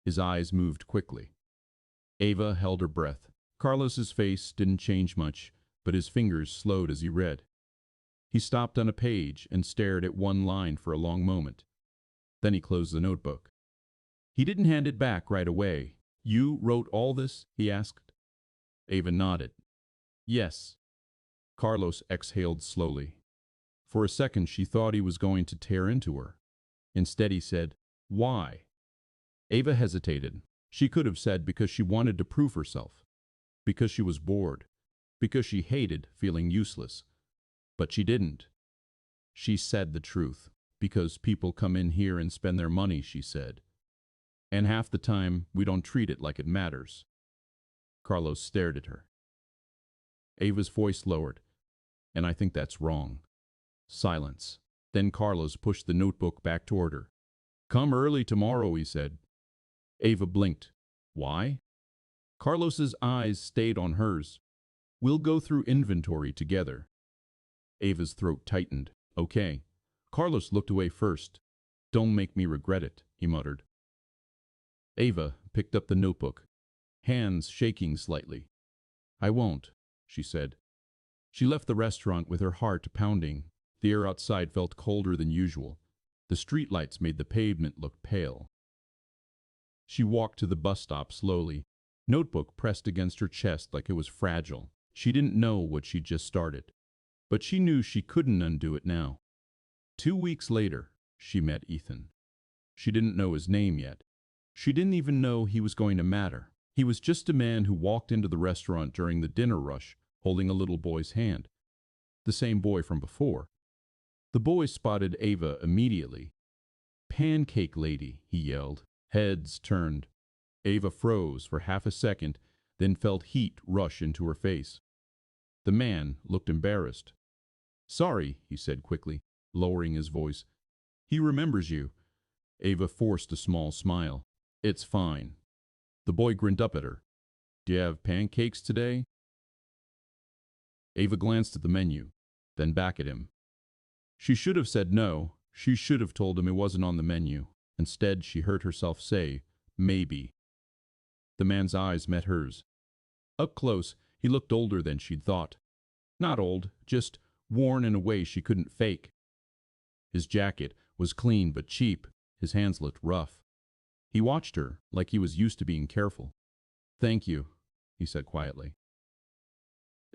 [SPEAKER 1] His eyes moved quickly. Ava held her breath. Carlos's face didn't change much, but his fingers slowed as he read. He stopped on a page and stared at one line for a long moment. Then he closed the notebook. He didn't hand it back right away. "You wrote all this?" he asked. Ava nodded. "Yes." Carlos exhaled slowly. For a second she thought he was going to tear into her. Instead he said, "Why?" Ava hesitated. She could have said because she wanted to prove herself. because she was bored, because she hated feeling useless. But she didn't. She said the truth. Because people come in here and spend their money, she said. And half the time, we don't treat it like it matters. Carlos stared at her. Ava's voice lowered. And I think that's wrong. Silence. Then Carlos pushed the notebook back toward her. Come early tomorrow, he said. Ava blinked. Why? Carlos's eyes stayed on hers. We'll go through inventory together. Ava's throat tightened. Okay. Carlos looked away first. Don't make me regret it, he muttered. Ava picked up the notebook, hands shaking slightly. I won't, she said. She left the restaurant with her heart pounding. The air outside felt colder than usual. The streetlights made the pavement look pale. She walked to the bus stop slowly, notebook pressed against her chest like it was fragile. She didn't know what she'd just started, but she knew she couldn't undo it now. 2 weeks later, she met Ethan. She didn't know his name yet. She didn't even know he was going to matter. He was just a man who walked into the restaurant during the dinner rush, holding a little boy's hand. The same boy from before. The boy spotted Ava immediately. Pancake lady, he yelled. Heads turned. Ava froze for half a second, then felt heat rush into her face. The man looked embarrassed. Sorry, he said quickly, lowering his voice. He remembers you. Ava forced a small smile. It's fine. The boy grinned up at her. Do you have pancakes today? Ava glanced at the menu, then back at him. She should have said no. She should have told him it wasn't on the menu. Instead, she heard herself say, maybe. The man's eyes met hers. Up close, he looked older than she'd thought. Not old, just worn in a way she couldn't fake. His jacket was clean but cheap. His hands looked rough. He watched her like he was used to being careful. Thank you, he said quietly.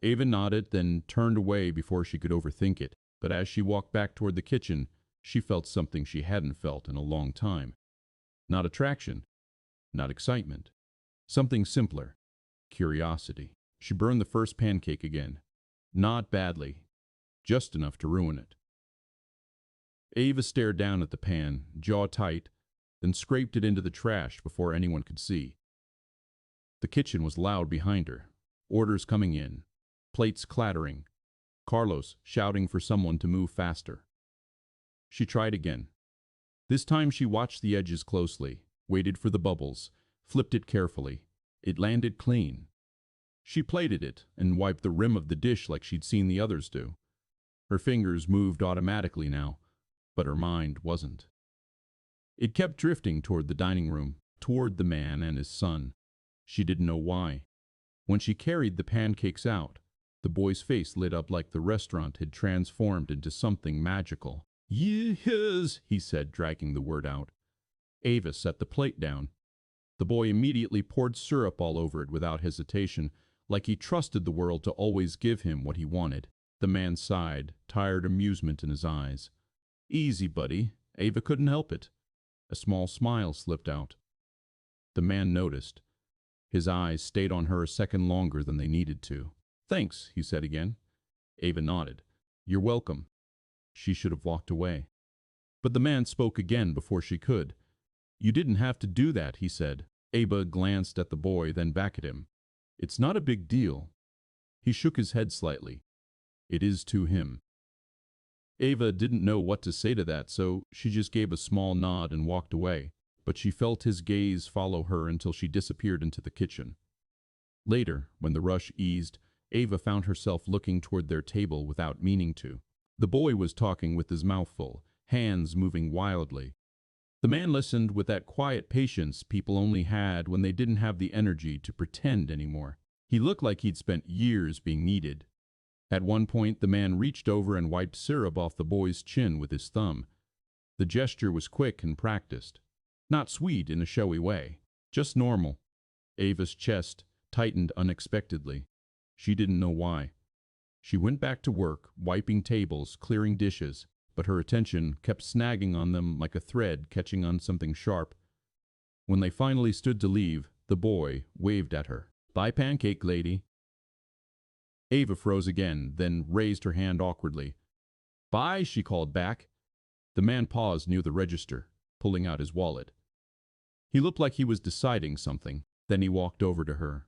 [SPEAKER 1] Ava nodded, then turned away before she could overthink it. But as she walked back toward the kitchen, she felt something she hadn't felt in a long time. Not attraction, not excitement. Something simpler. Curiosity. She burned the first pancake again. Not badly. Just enough to ruin it. Ava stared down at the pan, jaw tight, then scraped it into the trash before anyone could see. The kitchen was loud behind her. Orders coming in. Plates clattering. Carlos shouting for someone to move faster. She tried again. This time she watched the edges closely, waited for the bubbles, flipped it carefully. It landed clean. She plated it and wiped the rim of the dish like she'd seen the others do. Her fingers moved automatically now, but her mind wasn't. It kept drifting toward the dining room, toward the man and his son. She didn't know why. When she carried the pancakes out, the boy's face lit up like the restaurant had transformed into something magical. Yes, he said, dragging the word out. Ava set the plate down. The boy immediately poured syrup all over it without hesitation, like he trusted the world to always give him what he wanted. The man sighed, tired amusement in his eyes. Easy, buddy. Ava couldn't help it. A small smile slipped out. The man noticed. His eyes stayed on her a second longer than they needed to. Thanks, he said again. Ava nodded. You're welcome. She should have walked away. But the man spoke again before she could. You didn't have to do that, he said. Ava glanced at the boy, then back at him. It's not a big deal. He shook his head slightly. It is to him. Ava didn't know what to say to that, so she just gave a small nod and walked away. But she felt his gaze follow her until she disappeared into the kitchen. Later, when the rush eased, Ava found herself looking toward their table without meaning to. The boy was talking with his mouth full, hands moving wildly. The man listened with that quiet patience people only had when they didn't have the energy to pretend anymore. He looked like he'd spent years being needed. At one point, the man reached over and wiped syrup off the boy's chin with his thumb. The gesture was quick and practiced. Not sweet in a showy way, just normal. Ava's chest tightened unexpectedly. She didn't know why. She went back to work, wiping tables, clearing dishes, but her attention kept snagging on them like a thread catching on something sharp. When they finally stood to leave, the boy waved at her. Bye, pancake lady. Ava froze again, then raised her hand awkwardly. Bye, she called back. The man paused near the register, pulling out his wallet. He looked like he was deciding something. Then he walked over to her.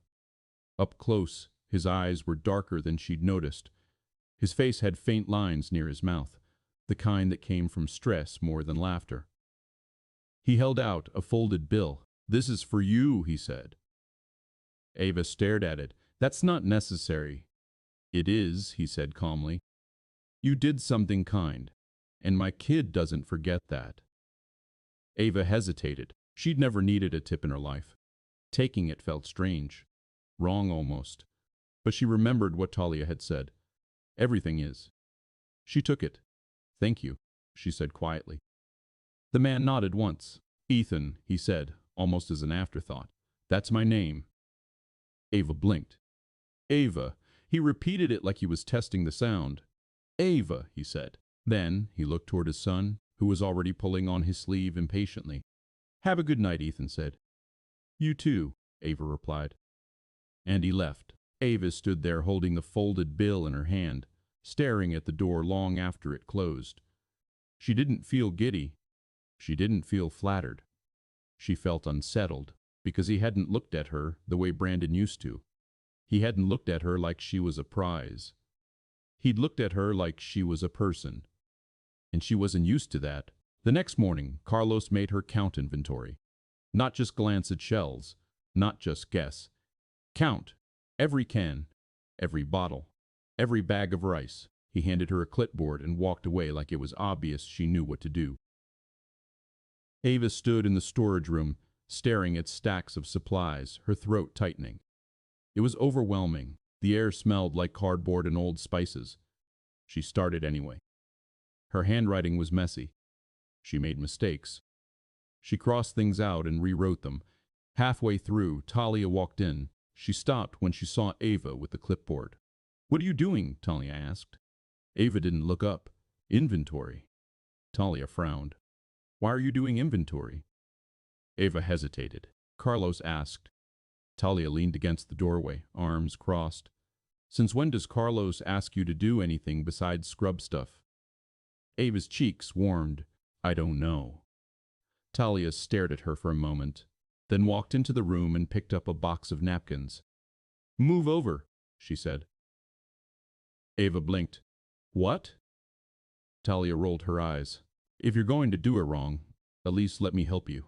[SPEAKER 1] Up close, his eyes were darker than she'd noticed. His face had faint lines near his mouth, the kind that came from stress more than laughter. He held out a folded bill. This is for you, he said. Ava stared at it. That's not necessary. It is, he said calmly. You did something kind, and my kid doesn't forget that. Ava hesitated. She'd never needed a tip in her life. Taking it felt strange, wrong almost. But she remembered what Talia had said. Everything is. She took it. Thank you, she said quietly. The man nodded once. Ethan, he said, almost as an afterthought. That's my name. Ava blinked. Ava. He repeated it like he was testing the sound. Ava, he said. Then he looked toward his son, who was already pulling on his sleeve impatiently. Have a good night, Ethan said. You too, Ava replied. And he left. Ava stood there holding the folded bill in her hand, staring at the door long after it closed. She didn't feel giddy. She didn't feel flattered. She felt unsettled, because he hadn't looked at her the way Brandon used to. He hadn't looked at her like she was a prize. He'd looked at her like she was a person. And she wasn't used to that. The next morning, Carlos made her count inventory. Not just glance at shelves, not just guess. Count. Every can, every bottle, every bag of rice. He handed her a clipboard and walked away like it was obvious she knew what to do. Ava stood in the storage room, staring at stacks of supplies, her throat tightening. It was overwhelming. The air smelled like cardboard and old spices. She started anyway. Her handwriting was messy. She made mistakes. She crossed things out and rewrote them. Halfway through, Talia walked in. She stopped when she saw Ava with the clipboard. What are you doing? Talia asked. Ava didn't look up. Inventory. Talia frowned. Why are you doing inventory? Ava hesitated. Carlos asked. Talia leaned against the doorway, arms crossed. Since when does Carlos ask you to do anything besides scrub stuff? Ava's cheeks warmed. I don't know. Talia stared at her for a moment, then walked into the room and picked up a box of napkins. Move over, she said. Ava blinked. What? Talia rolled her eyes. If you're going to do it wrong, at least let me help you.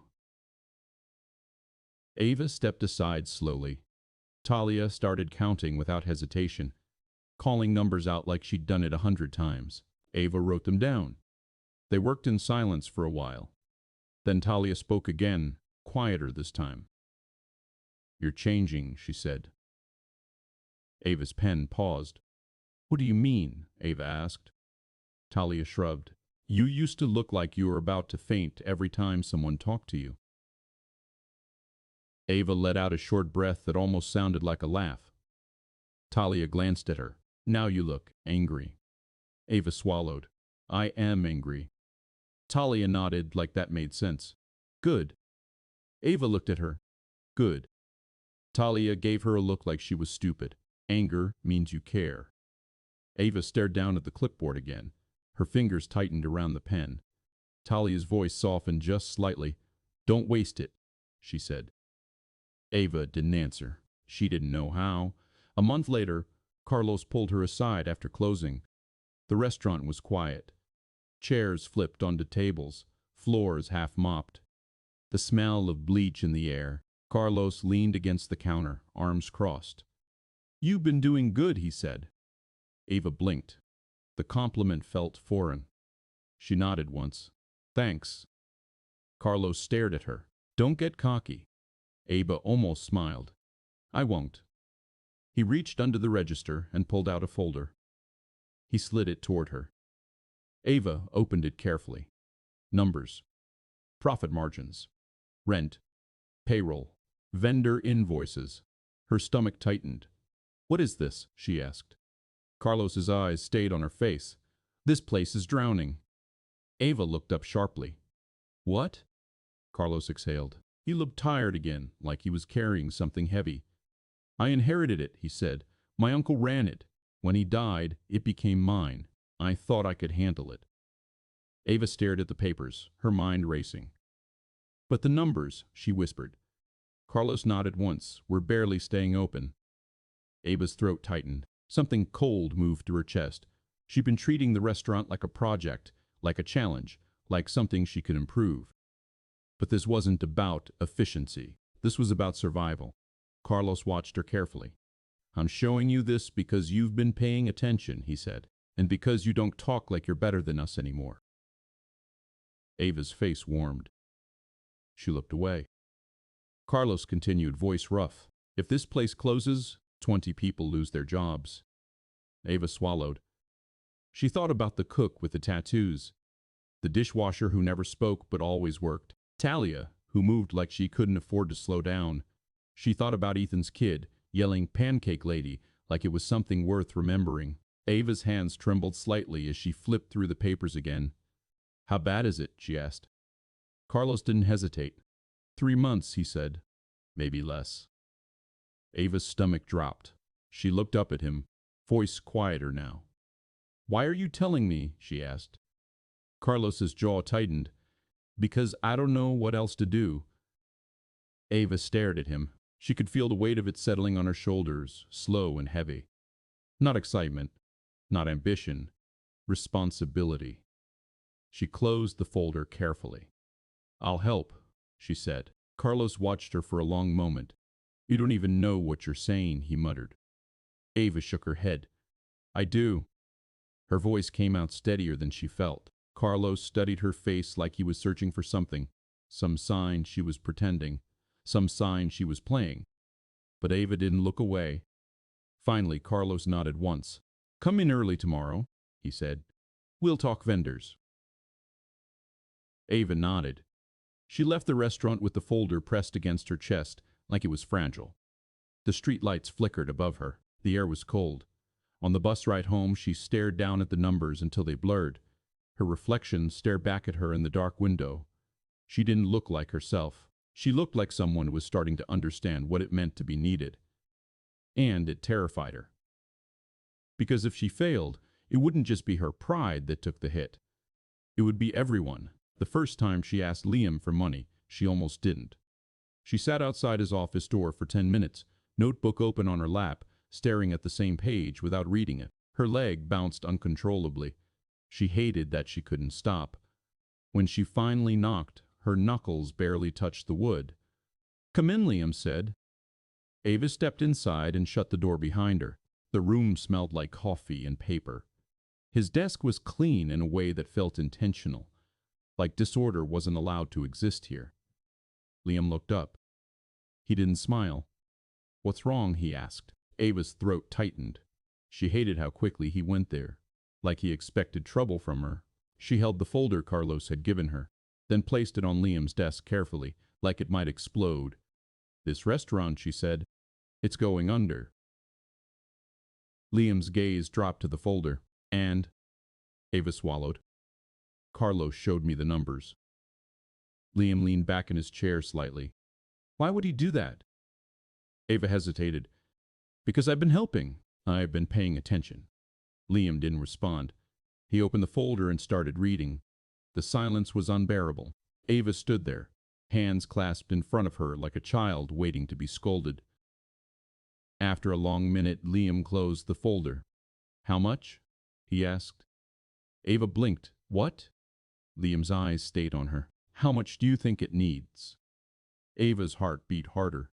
[SPEAKER 1] Ava stepped aside slowly. Talia started counting without hesitation, calling numbers out like she'd done it 100 times. Ava wrote them down. They worked in silence for a while. Then Talia spoke again, quieter this time. You're changing, she said. Ava's pen paused. What do you mean? Ava asked. Talia shrugged. You used to look like you were about to faint every time someone talked to you. Ava let out a short breath that almost sounded like a laugh. Talia glanced at her. Now you look angry. Ava swallowed. I am angry. Talia nodded like that made sense. Good. Ava looked at her. Good. Talia gave her a look like she was stupid. Anger means you care. Ava stared down at the clipboard again. Her fingers tightened around the pen. Talia's voice softened just slightly. Don't waste it, she said. Ava didn't answer. She didn't know how. A month later, Carlos pulled her aside after closing. The restaurant was quiet. Chairs flipped onto tables, floors half mopped. The smell of bleach in the air. Carlos leaned against the counter, arms crossed. You've been doing good, he said. Ava blinked. The compliment felt foreign. She nodded once. Thanks. Carlos stared at her. Don't get cocky. Ava almost smiled. I won't. He reached under the register and pulled out a folder. He slid it toward her. Ava opened it carefully. Numbers. Profit margins. Rent. Payroll. Vendor invoices. Her stomach tightened. What is this? She asked. Carlos's eyes stayed on her face. This place is drowning. Ava looked up sharply. What? Carlos exhaled. He looked tired again, like he was carrying something heavy. I inherited it, he said. My uncle ran it. When he died, it became mine. I thought I could handle it. Ava stared at the papers, her mind racing. But the numbers, she whispered. Carlos nodded once. We're barely staying open. Ava's throat tightened. Something cold moved to her chest. She'd been treating the restaurant like a project, like a challenge, like something she could improve. But this wasn't about efficiency. This was about survival. Carlos watched her carefully. I'm showing you this because you've been paying attention, he said, and because you don't talk like you're better than us anymore. Ava's face warmed. She looked away. Carlos continued, voice rough. If this place closes, 20 people lose their jobs. Ava swallowed. She thought about the cook with the tattoos, the dishwasher who never spoke but always worked, Talia, who moved like she couldn't afford to slow down. She thought about Ethan's kid, yelling "Pancake Lady" like it was something worth remembering. Ava's hands trembled slightly as she flipped through the papers again. How bad is it? She asked. Carlos didn't hesitate. 3 months, he said. Maybe less. Ava's stomach dropped. She looked up at him, voice quieter now. Why are you telling me? She asked. Carlos's jaw tightened. Because I don't know what else to do. Ava stared at him. She could feel the weight of it settling on her shoulders, slow and heavy. Not excitement, not ambition, responsibility. She closed the folder carefully. I'll help, she said. Carlos watched her for a long moment. You don't even know what you're saying, he muttered. Ava shook her head. I do. Her voice came out steadier than she felt. Carlos studied her face like he was searching for something, some sign she was pretending, some sign she was playing. But Ava didn't look away. Finally, Carlos nodded once. Come in early tomorrow, he said. We'll talk vendors. Ava nodded. She left the restaurant with the folder pressed against her chest like it was fragile. The street lights flickered above her. The air was cold. On the bus ride home, she stared down at the numbers until they blurred. Her reflection stared back at her in the dark window. She didn't look like herself. She looked like someone who was starting to understand what it meant to be needed. And it terrified her. Because if she failed, it wouldn't just be her pride that took the hit. It would be everyone. The first time she asked Liam for money, she almost didn't. She sat outside his office door for 10 minutes, notebook open on her lap, staring at the same page without reading it. Her leg bounced uncontrollably. She hated that she couldn't stop. When she finally knocked, her knuckles barely touched the wood. Come in, Liam said. Ava stepped inside and shut the door behind her. The room smelled like coffee and paper. His desk was clean in a way that felt intentional, like disorder wasn't allowed to exist here. Liam looked up. He didn't smile. What's wrong? He asked. Ava's throat tightened. She hated how quickly he went there, like he expected trouble from her. She held the folder Carlos had given her, then placed it on Liam's desk carefully, like it might explode. This restaurant, she said, it's going under. Liam's gaze dropped to the folder, and Ava swallowed. Carlos showed me the numbers. Liam leaned back in his chair slightly. Why would he do that? Ava hesitated. Because I've been helping. I've been paying attention. Liam didn't respond. He opened the folder and started reading. The silence was unbearable. Ava stood there, hands clasped in front of her like a child waiting to be scolded. After a long minute, Liam closed the folder. How much? He asked. Ava blinked. What? Liam's eyes stayed on her. How much do you think it needs? Ava's heart beat harder.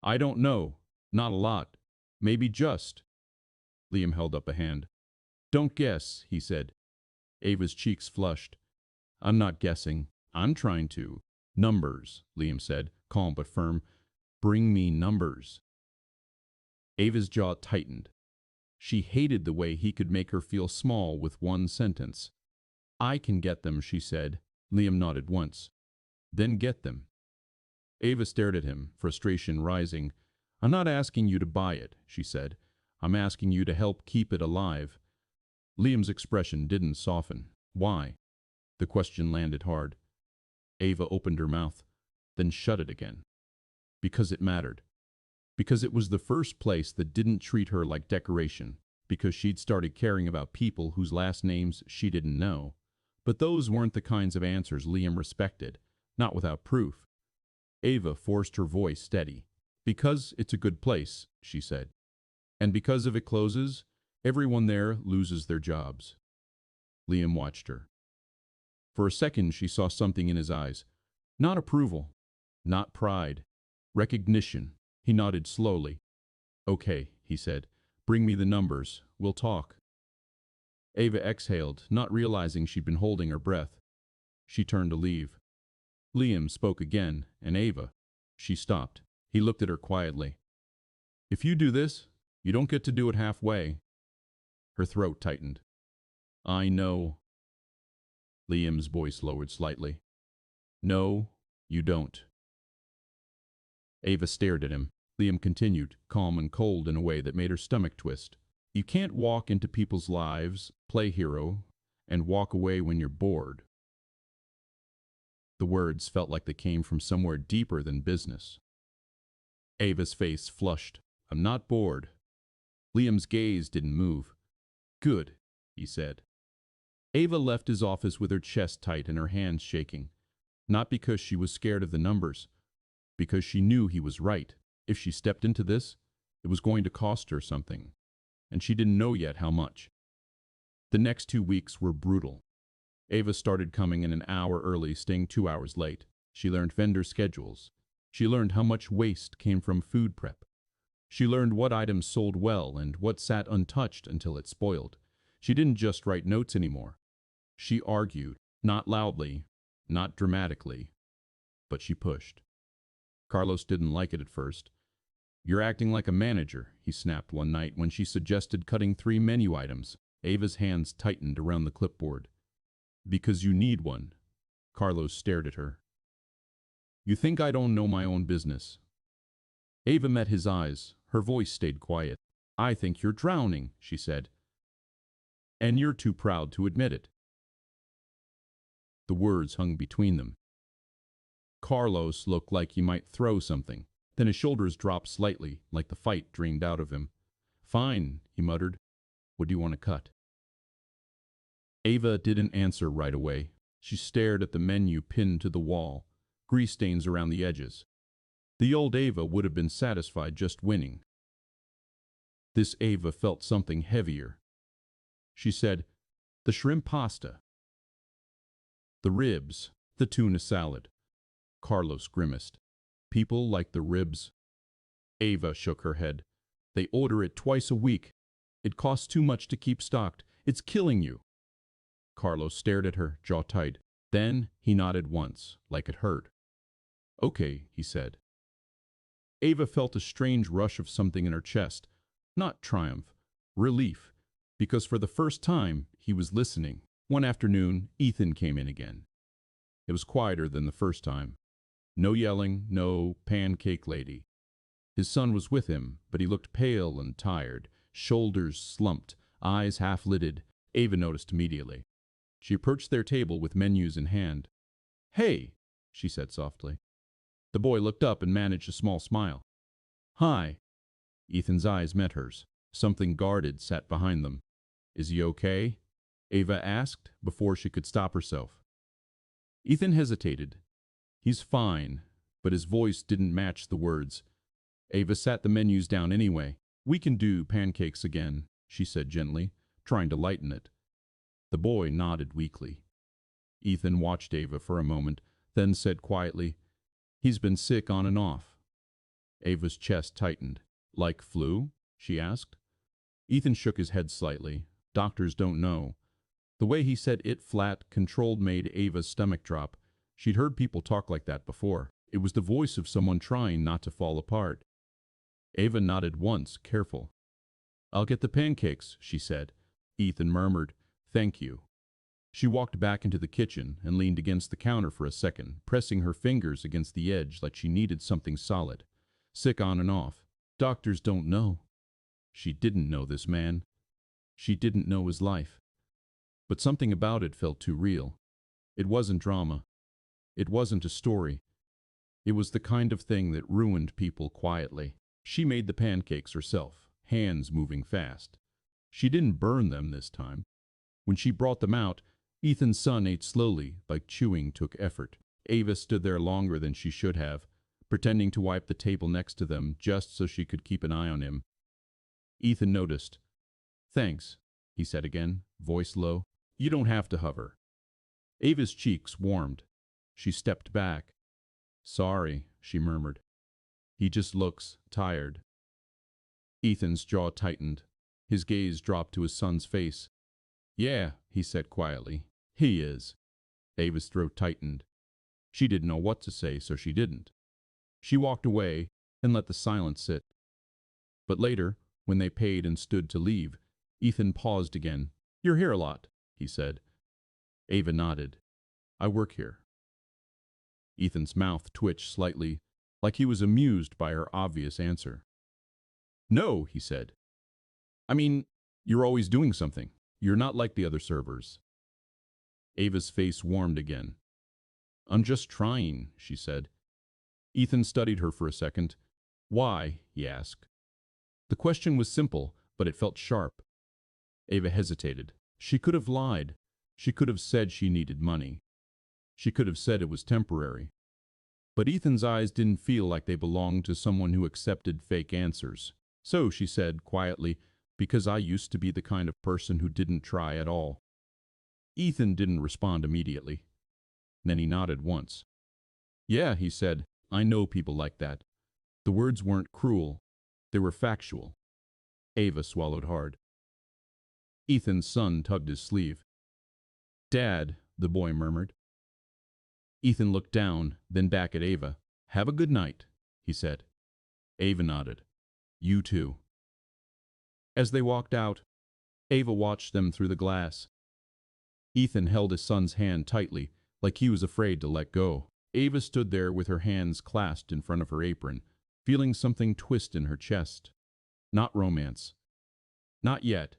[SPEAKER 1] I don't know. Not a lot. Maybe just. Liam held up a hand. Don't guess, he said. Ava's cheeks flushed. I'm not guessing. I'm trying to. Numbers, Liam said, calm but firm. Bring me numbers. Ava's jaw tightened. She hated the way he could make her feel small with one sentence. I can get them, she said. Liam nodded once. Then get them. Ava stared at him, frustration rising. I'm not asking you to buy it, she said. I'm asking you to help keep it alive. Liam's expression didn't soften. Why? The question landed hard. Ava opened her mouth, then shut it again. Because it mattered. Because it was the first place that didn't treat her like decoration, because she'd started caring about people whose last names she didn't know. But those weren't the kinds of answers Liam respected, not without proof. Ava forced her voice steady. Because it's a good place, she said. And because if it closes, everyone there loses their jobs. Liam watched her. For a second, she saw something in his eyes. Not approval, not pride, recognition. He nodded slowly. Okay, he said. Bring me the numbers. We'll talk. Ava exhaled, not realizing she'd been holding her breath. She turned to leave. Liam spoke again, and Ava. She stopped. He looked at her quietly. If you do this, you don't get to do it halfway. Her throat tightened. I know. Liam's voice lowered slightly. No, you don't. Ava stared at him. Liam continued, calm and cold in a way that made her stomach twist. You can't walk into people's lives, play hero, and walk away when you're bored. The words felt like they came from somewhere deeper than business. Ava's face flushed. I'm not bored. Liam's gaze didn't move. Good, he said. Ava left his office with her chest tight and her hands shaking. Not because she was scared of the numbers, because she knew he was right. If she stepped into this, it was going to cost her something, and she didn't know yet how much. The next 2 weeks were brutal. Ava started coming in an hour early, staying 2 hours late. She learned vendor schedules. She learned how much waste came from food prep. She learned what items sold well and what sat untouched until it spoiled. She didn't just write notes anymore. She argued, not loudly, not dramatically, but she pushed. Carlos didn't like it at first. You're acting like a manager, he snapped one night when she suggested cutting 3 menu items. Ava's hands tightened around the clipboard. Because you need one. Carlos stared at her. You think I don't know my own business? Ava met his eyes. Her voice stayed quiet. I think you're drowning, she said. And you're too proud to admit it. The words hung between them. Carlos looked like he might throw something. Then his shoulders dropped slightly, like the fight drained out of him. Fine, he muttered. What do you want to cut? Ava didn't answer right away. She stared at the menu pinned to the wall, grease stains around the edges. The old Ava would have been satisfied just winning. This Ava felt something heavier. She said, the shrimp pasta, the ribs, the tuna salad. Carlos grimaced. People like the ribs. Ava shook her head. They order it twice a week. It costs too much to keep stocked. It's killing you. Carlos stared at her, jaw tight. Then he nodded once, like it hurt. Okay, he said. Ava felt a strange rush of something in her chest. Not triumph, relief, because for the first time he was listening. One afternoon, Ethan came in again. It was quieter than the first time. No yelling, no pancake lady. His son was with him, but he looked pale and tired, shoulders slumped, eyes half-lidded. Ava noticed immediately. She approached their table with menus in hand. Hey, she said softly. The boy looked up and managed a small smile. Hi. Ethan's eyes met hers. Something guarded sat behind them. Is he okay? Ava asked before she could stop herself. Ethan hesitated. He's fine, but his voice didn't match the words. Ava sat the menus down anyway. We can do pancakes again, she said gently, trying to lighten it. The boy nodded weakly. Ethan watched Ava for a moment, then said quietly, He's been sick on and off. Ava's chest tightened. Like flu? She asked. Ethan shook his head slightly. Doctors don't know. The way he said it flat, controlled made Ava's stomach drop. She'd heard people talk like that before. It was the voice of someone trying not to fall apart. Ava nodded once, careful. I'll get the pancakes, she said. Ethan murmured, Thank you. She walked back into the kitchen and leaned against the counter for a second, pressing her fingers against the edge like she needed something solid. Sick on and off. Doctors don't know. She didn't know this man. She didn't know his life. But something about it felt too real. It wasn't drama. It wasn't a story. It was the kind of thing that ruined people quietly. She made the pancakes herself, hands moving fast. She didn't burn them this time. When she brought them out, Ethan's son ate slowly, like chewing took effort. Ava stood there longer than she should have, pretending to wipe the table next to them just so she could keep an eye on him. Ethan noticed. "Thanks," he said again, voice low. "You don't have to hover." Ava's cheeks warmed. She stepped back. "Sorry," she murmured. "He just looks tired." Ethan's jaw tightened. His gaze dropped to his son's face. "Yeah," he said quietly. "He is." Ava's throat tightened. She didn't know what to say, so she didn't. She walked away and let the silence sit. But later, when they paid and stood to leave, Ethan paused again. "You're here a lot," he said. Ava nodded. "I work here." Ethan's mouth twitched slightly, like he was amused by her obvious answer. "No," he said. "I mean, you're always doing something. You're not like the other servers." Ava's face warmed again. "I'm just trying," she said. Ethan studied her for a second. "Why?" he asked. The question was simple, but it felt sharp. Ava hesitated. She could have lied. She could have said she needed money. She could have said it was temporary. But Ethan's eyes didn't feel like they belonged to someone who accepted fake answers. "So," she said quietly, "because I used to be the kind of person who didn't try at all." Ethan didn't respond immediately. Then he nodded once. "Yeah," he said, "I know people like that." The words weren't cruel. They were factual. Ava swallowed hard. Ethan's son tugged his sleeve. "Dad," the boy murmured. Ethan looked down, then back at Ava. "Have a good night," he said. Ava nodded. "You too." As they walked out, Ava watched them through the glass. Ethan held his son's hand tightly, like he was afraid to let go. Ava stood there with her hands clasped in front of her apron, feeling something twist in her chest. Not romance. Not yet.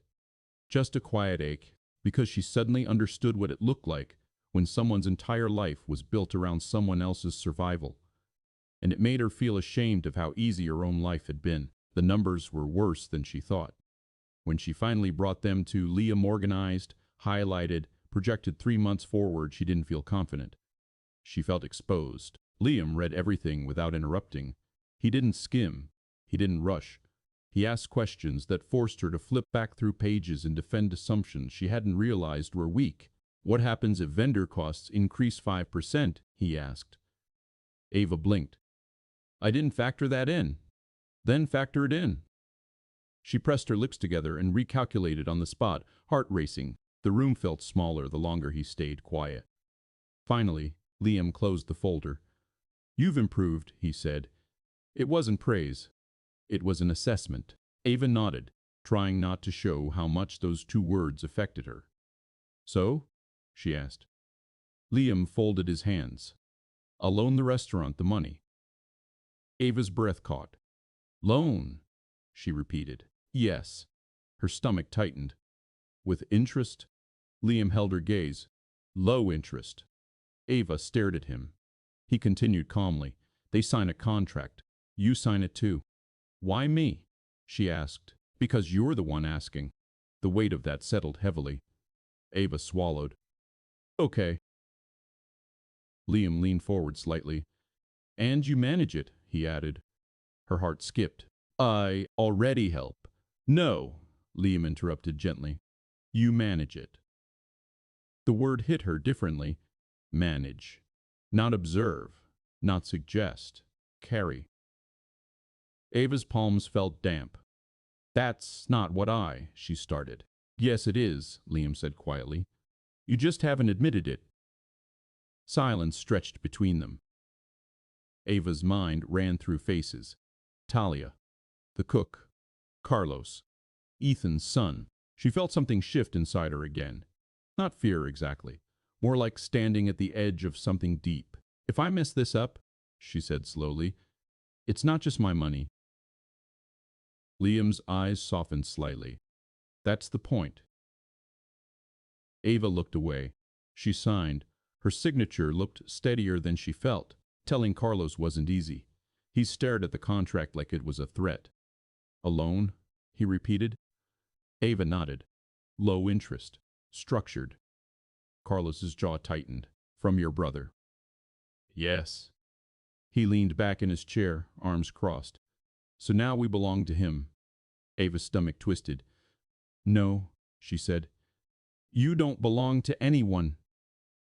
[SPEAKER 1] Just a quiet ache, because she suddenly understood what it looked like when someone's entire life was built around someone else's survival. And it made her feel ashamed of how easy her own life had been. The numbers were worse than she thought. When she finally brought them to Liam organized, highlighted, projected 3 months forward, she didn't feel confident. She felt exposed. Liam read everything without interrupting. He didn't skim. He didn't rush. He asked questions that forced her to flip back through pages and defend assumptions she hadn't realized were weak. "What happens if vendor costs increase 5%? He asked. Ava blinked. "I didn't factor that in." "Then factor it in." She pressed her lips together and recalculated on the spot, heart racing. The room felt smaller the longer he stayed quiet. Finally, Liam closed the folder. "You've improved," he said. It wasn't praise. It was an assessment. Ava nodded, trying not to show how much those 2 words affected her. "So?" she asked. Liam folded his hands. "I'll loan the restaurant the money." Ava's breath caught. "Loan?" she repeated. "Yes." Her stomach tightened. "With interest?" Liam held her gaze. "Low interest." Ava stared at him. He continued calmly. "They sign a contract. You sign it too." "Why me?" she asked. "Because you're the one asking." The weight of that settled heavily. Ava swallowed. "Okay." Liam leaned forward slightly. "And you manage it," he added. Her heart skipped. "I already help." "No," Liam interrupted gently. "You manage it." The word hit her differently. Manage. Not observe. Not suggest. Carry. Ava's palms felt damp. "That's not what she started. "Yes, it is," Liam said quietly. "You just haven't admitted it." Silence stretched between them. Ava's mind ran through faces. Talia, the cook, Carlos, Ethan's son. She felt something shift inside her again. Not fear exactly, more like standing at the edge of something deep. "If I mess this up," she said slowly, "it's not just my money." Liam's eyes softened slightly. "That's the point." Ava looked away. She signed. Her signature looked steadier than she felt. Telling Carlos wasn't easy. He stared at the contract like it was a threat. "A loan?" he repeated. Ava nodded. "Low interest. Structured." Carlos's jaw tightened. "From your brother." "Yes." He leaned back in his chair, arms crossed. "So now we belong to him." Ava's stomach twisted. "No," she said. "You don't belong to anyone."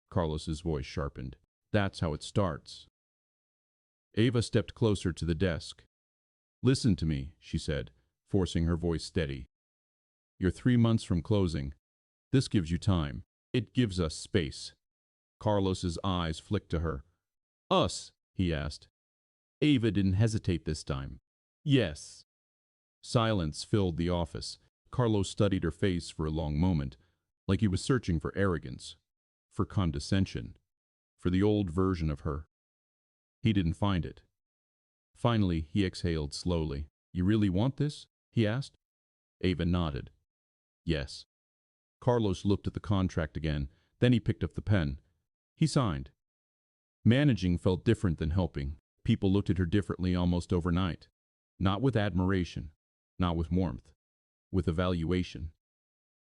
[SPEAKER 1] Carlos's voice sharpened. "That's how it starts." Ava stepped closer to the desk. "Listen to me," she said, forcing her voice steady. "You're 3 months from closing. This gives you time. It gives us space." Carlos's eyes flicked to her. "Us?" he asked. Ava didn't hesitate this time. "Yes." Silence filled the office. Carlos studied her face for a long moment, like he was searching for arrogance, for condescension, for the old version of her. He didn't find it. Finally, he exhaled slowly. "You really want this?" he asked. Ava nodded. "Yes." Carlos looked at the contract again, then he picked up the pen. He signed. Managing felt different than helping. People looked at her differently almost overnight. Not with admiration, not with warmth, with evaluation.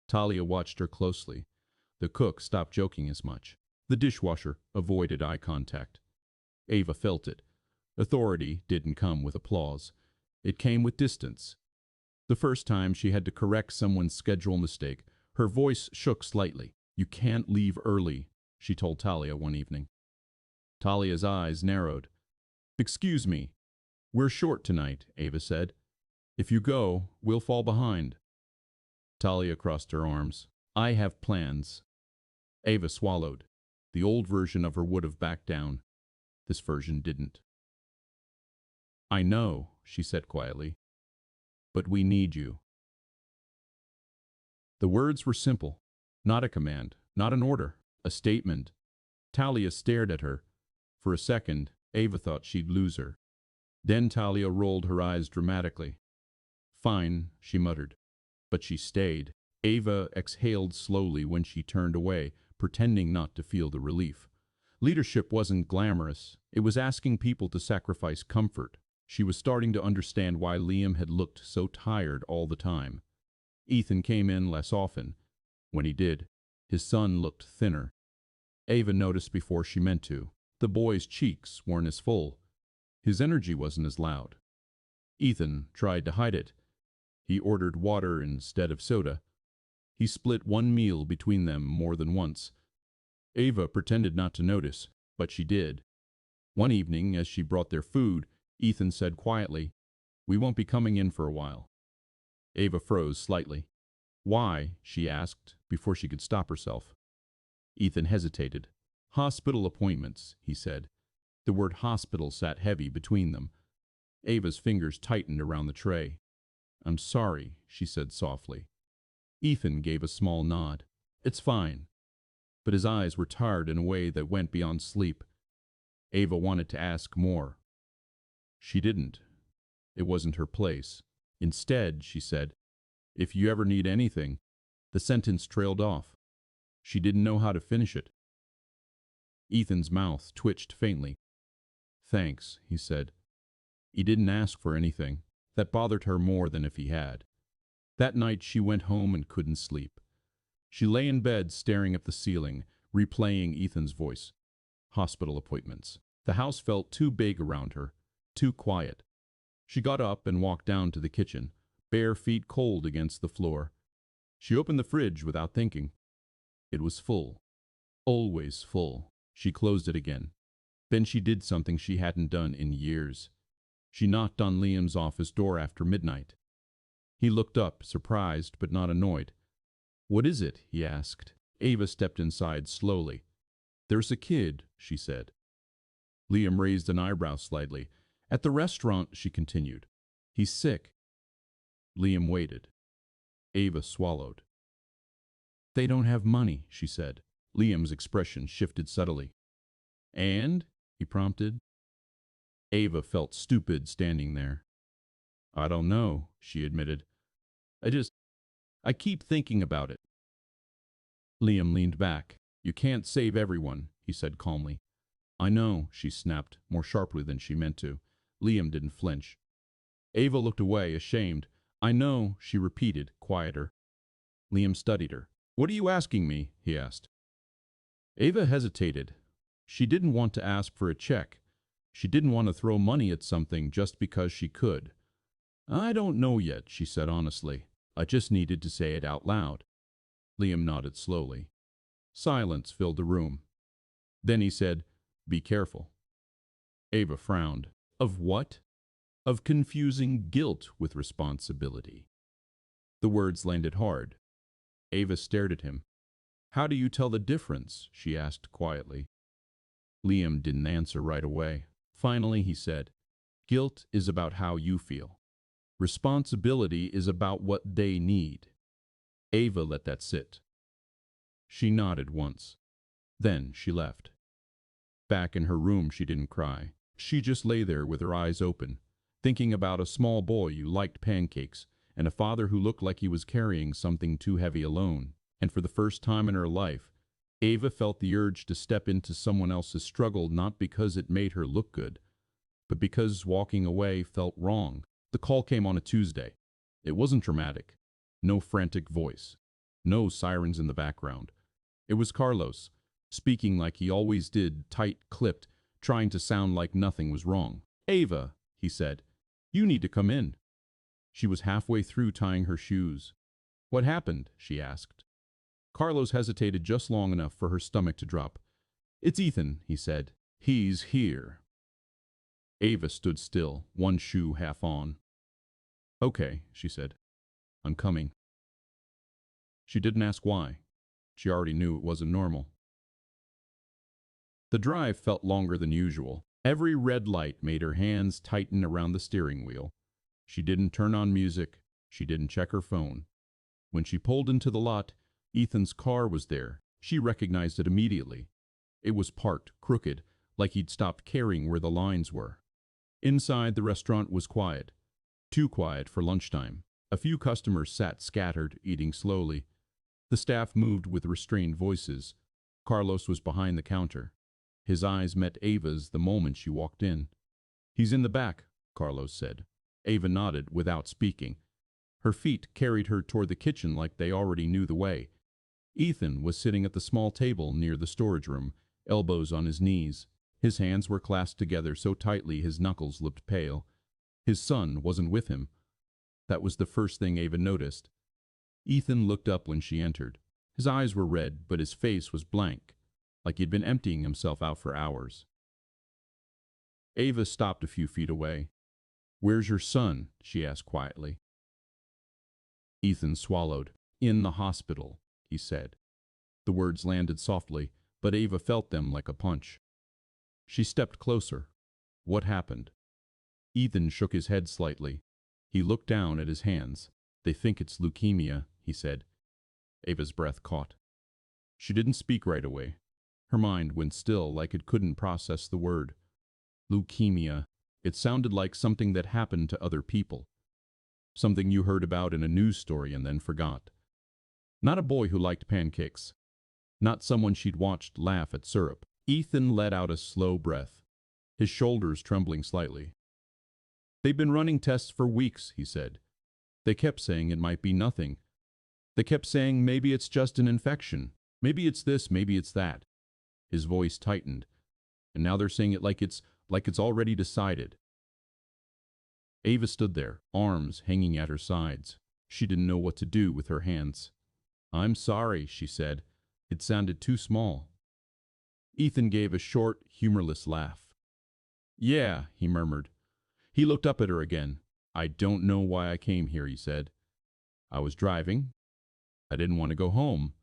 [SPEAKER 1] Talia watched her closely. The cook stopped joking as much. The dishwasher avoided eye contact. Ava felt it. Authority didn't come with applause. It came with distance. The first time she had to correct someone's schedule mistake, her voice shook slightly. "You can't leave early," she told Talia one evening. Talia's eyes narrowed. "Excuse me. We're short tonight," Ava said. "If you go, we'll fall behind." Talia crossed her arms. "I have plans." Ava swallowed. The old version of her would have backed down. This version didn't. "I know," she said quietly, "but we need you." The words were simple. Not a command, not an order, a statement. Talia stared at her. For a second, Ava thought she'd lose her. Then Talia rolled her eyes dramatically. "Fine," she muttered. But she stayed. Ava exhaled slowly when she turned away, pretending not to feel the relief. Leadership wasn't glamorous. It was asking people to sacrifice comfort. She was starting to understand why Liam had looked so tired all the time. Ethan came in less often. When he did, his son looked thinner. Ava noticed before she meant to. The boy's cheeks weren't as full. His energy wasn't as loud. Ethan tried to hide it. He ordered water instead of soda. He split one meal between them more than once. Ava pretended not to notice, but she did. One evening, as she brought their food, Ethan said quietly, "We won't be coming in for a while." Ava froze slightly. "Why?" she asked, before she could stop herself. Ethan hesitated. "Hospital appointments," he said. The word hospital sat heavy between them. Ava's fingers tightened around the tray. "I'm sorry," she said softly. Ethan gave a small nod. "It's fine." But his eyes were tired in a way that went beyond sleep. Ava wanted to ask more. She didn't. It wasn't her place. Instead, she said, "If you ever need anything." The sentence trailed off. She didn't know how to finish it. Ethan's mouth twitched faintly. "Thanks," he said. He didn't ask for anything. That bothered her more than if he had. That night she went home and couldn't sleep. She lay in bed staring at the ceiling, replaying Ethan's voice. Hospital appointments. The house felt too big around her, too quiet. She got up and walked down to the kitchen, bare feet cold against the floor. She opened the fridge without thinking. It was full. Always full. She closed it again. Then she did something she hadn't done in years. She knocked on Liam's office door after midnight. He looked up, surprised but not annoyed. "What is it?" he asked. Ava stepped inside slowly. "There's a kid," she said. Liam raised an eyebrow slightly. "At the restaurant," she continued. "He's sick." Liam waited. Ava swallowed. "They don't have money," she said. Liam's expression shifted subtly. "And?" he prompted. Ava felt stupid standing there. "I don't know," she admitted. I keep thinking about it." Liam leaned back. "You can't save everyone," he said calmly. "I know," she snapped, more sharply than she meant to. Liam didn't flinch. Ava looked away, ashamed. I know, she repeated, quieter. Liam studied her. What are you asking me? He asked. Ava hesitated. She didn't want to ask for a check. She didn't want to throw money at something just because she could. I don't know yet, she said honestly. I just needed to say it out loud. Liam nodded slowly. Silence filled the room. Then he said, Be careful. Ava frowned. Of what? Of confusing guilt with responsibility. The words landed hard. Ava stared at him. How do you tell the difference? She asked quietly. Liam didn't answer right away. Finally, he said, Guilt is about how you feel. Responsibility is about what they need. Ava let that sit. She nodded once. Then she left. Back in her room, she didn't cry. She just lay there with her eyes open, thinking about a small boy who liked pancakes and a father who looked like he was carrying something too heavy alone. And for the first time in her life, Ava felt the urge to step into someone else's struggle, not because it made her look good, but because walking away felt wrong. The call came on a Tuesday. It wasn't dramatic. No frantic voice. No sirens in the background. It was Carlos, speaking like he always did, tight-clipped, trying to sound like nothing was wrong. Ava, he said, you need to come in. She was halfway through tying her shoes. What happened? She asked. Carlos hesitated just long enough for her stomach to drop. It's Ethan, he said. He's here. Ava stood still, one shoe half on. Okay, she said. I'm coming. She didn't ask why. She already knew it wasn't normal. The drive felt longer than usual. Every red light made her hands tighten around the steering wheel. She didn't turn on music. She didn't check her phone. When she pulled into the lot, Ethan's car was there. She recognized it immediately. It was parked crooked, like he'd stopped caring where the lines were. Inside, the restaurant was quiet. Too quiet for lunchtime. A few customers sat scattered, eating slowly. The staff moved with restrained voices. Carlos was behind the counter. His eyes met Ava's the moment she walked in. He's in the back, Carlos said. Ava nodded without speaking. Her feet carried her toward the kitchen like they already knew the way. Ethan was sitting at the small table near the storage room, elbows on his knees. His hands were clasped together so tightly his knuckles looked pale. His son wasn't with him. That was the first thing Ava noticed. Ethan looked up when she entered. His eyes were red, but his face was blank, like he'd been emptying himself out for hours. Ava stopped a few feet away. Where's your son? She asked quietly. Ethan swallowed. In the hospital, he said. The words landed softly, but Ava felt them like a punch. She stepped closer. What happened? Ethan shook his head slightly. He looked down at his hands. They think it's leukemia, he said. Ava's breath caught. She didn't speak right away. Her mind went still, like it couldn't process the word. Leukemia. It sounded like something that happened to other people. Something you heard about in a news story and then forgot. Not a boy who liked pancakes. Not someone she'd watched laugh at syrup. Ethan let out a slow breath, his shoulders trembling slightly. They've been running tests for weeks, he said. They kept saying it might be nothing. They kept saying maybe it's just an infection. Maybe it's this, maybe it's that. His voice tightened. And now they're saying it like it's already decided. Ava stood there, arms hanging at her sides. She didn't know what to do with her hands. I'm sorry, she said. It sounded too small. Ethan gave a short, humorless laugh. Yeah, he murmured. He looked up at her again. I don't know why I came here, he said. I was driving. I didn't want to go home.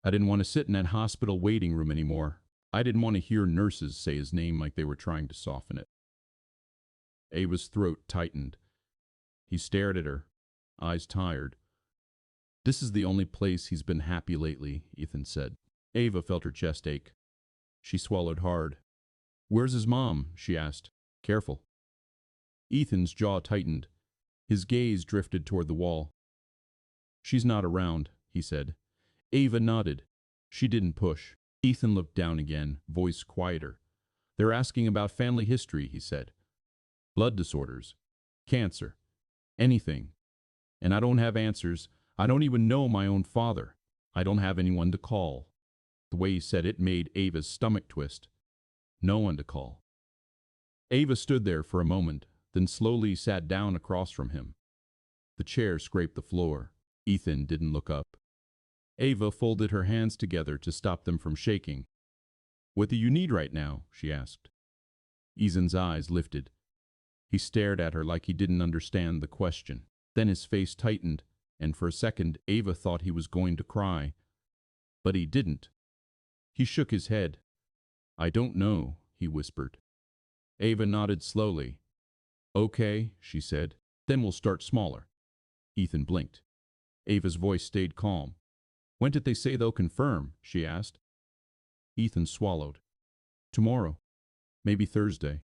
[SPEAKER 1] I didn't want to sit in that hospital waiting room anymore. I didn't want to hear nurses say his name like they were trying to soften it. Ava's throat tightened. He stared at her, eyes tired. This is the only place he's been happy lately, Ethan said. Ava felt her chest ache. She swallowed hard. Where's his mom? She asked. Careful. Ethan's jaw tightened. His gaze drifted toward the wall. She's not around, he said. Ava nodded. She didn't push. Ethan looked down again, voice quieter. They're asking about family history, he said. blood disorders, cancer, anything. And I don't have answers. I don't even know my own father. I don't have anyone to call. The way he said it made Ava's stomach twist. No one to call. Ava stood there for a moment, then slowly sat down across from him. The chair scraped the floor. Ethan didn't look up. Ava folded her hands together to stop them from shaking. "What do you need right now?" she asked. Ethan's eyes lifted. He stared at her like he didn't understand the question. Then his face tightened, and for a second Ava thought he was going to cry. But he didn't. He shook his head. "I don't know," he whispered. Ava nodded slowly. "Okay," she said. "Then we'll start smaller." Ethan blinked. Ava's voice stayed calm. "When did they say they'll confirm?" she asked. Ethan swallowed. "Tomorrow. Maybe Thursday."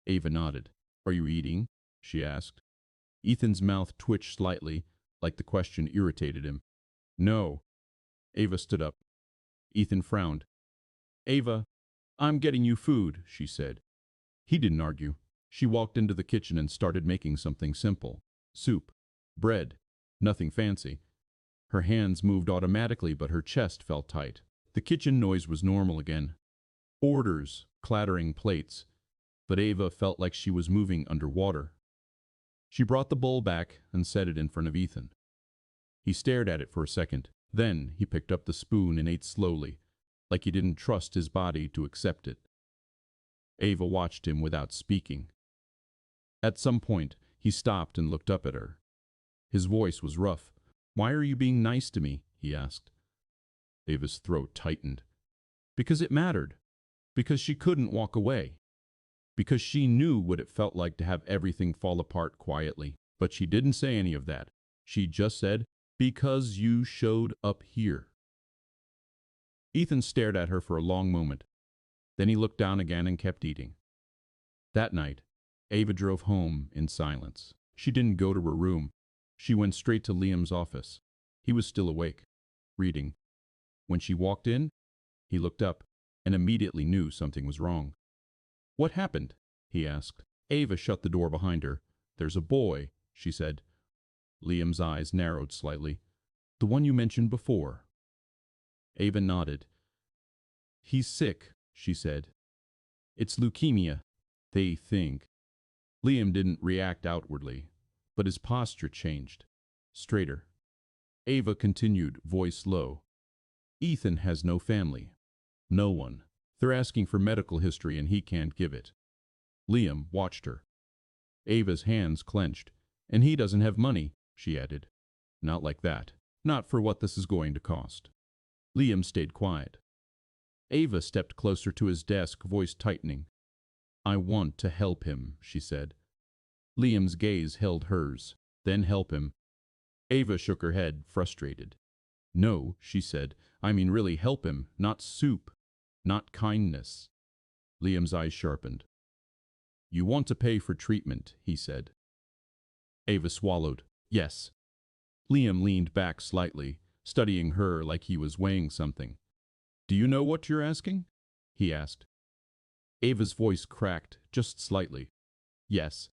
[SPEAKER 1] Ava nodded. "Are you eating?" she asked. Ethan's mouth twitched slightly, like the question irritated him. "No." Ava stood up. Ethan frowned. "Ava, I'm getting you food," she said. He didn't argue. She walked into the kitchen and started making something simple. Soup. Bread. Nothing fancy. Her hands moved automatically, but her chest felt tight. The kitchen noise was normal again. Orders, clattering plates. But Ava felt like she was moving underwater. She brought the bowl back and set it in front of Ethan. He stared at it for a second. Then he picked up the spoon and ate slowly, like he didn't trust his body to accept it. Ava watched him without speaking. At some point, he stopped and looked up at her. His voice was rough. "Why are you being nice to me?" he asked. Ava's throat tightened. Because it mattered. Because she couldn't walk away. Because she knew what it felt like to have everything fall apart quietly. But she didn't say any of that. She just said, "Because you showed up here." Ethan stared at her for a long moment. Then he looked down again and kept eating. That night, Ava drove home in silence. She didn't go to her room. She went straight to Liam's office. He was still awake, reading. When she walked in, he looked up and immediately knew something was wrong. "What happened?" he asked. Ava shut the door behind her. "There's a boy," she said. Liam's eyes narrowed slightly. "The one you mentioned before." Ava nodded. "He's sick," she said. "It's leukemia, they think." Liam didn't react outwardly, but his posture changed. Straighter. Ava continued, voice low. "Ethan has no family. No one. They're asking for medical history and he can't give it." Liam watched her. Ava's hands clenched. "And he doesn't have money," she added. "Not like that. Not for what this is going to cost." Liam stayed quiet. Ava stepped closer to his desk, voice tightening. "I want to help him," she said. Liam's gaze held hers. "Then help him." Ava shook her head, frustrated. "No," she said. "I mean really help him, not soup, not kindness." Liam's eyes sharpened. "You want to pay for treatment," he said. Ava swallowed. "Yes." Liam leaned back slightly, studying her like he was weighing something. "Do you know what you're asking?" he asked. Ava's voice cracked, just slightly. "Yes."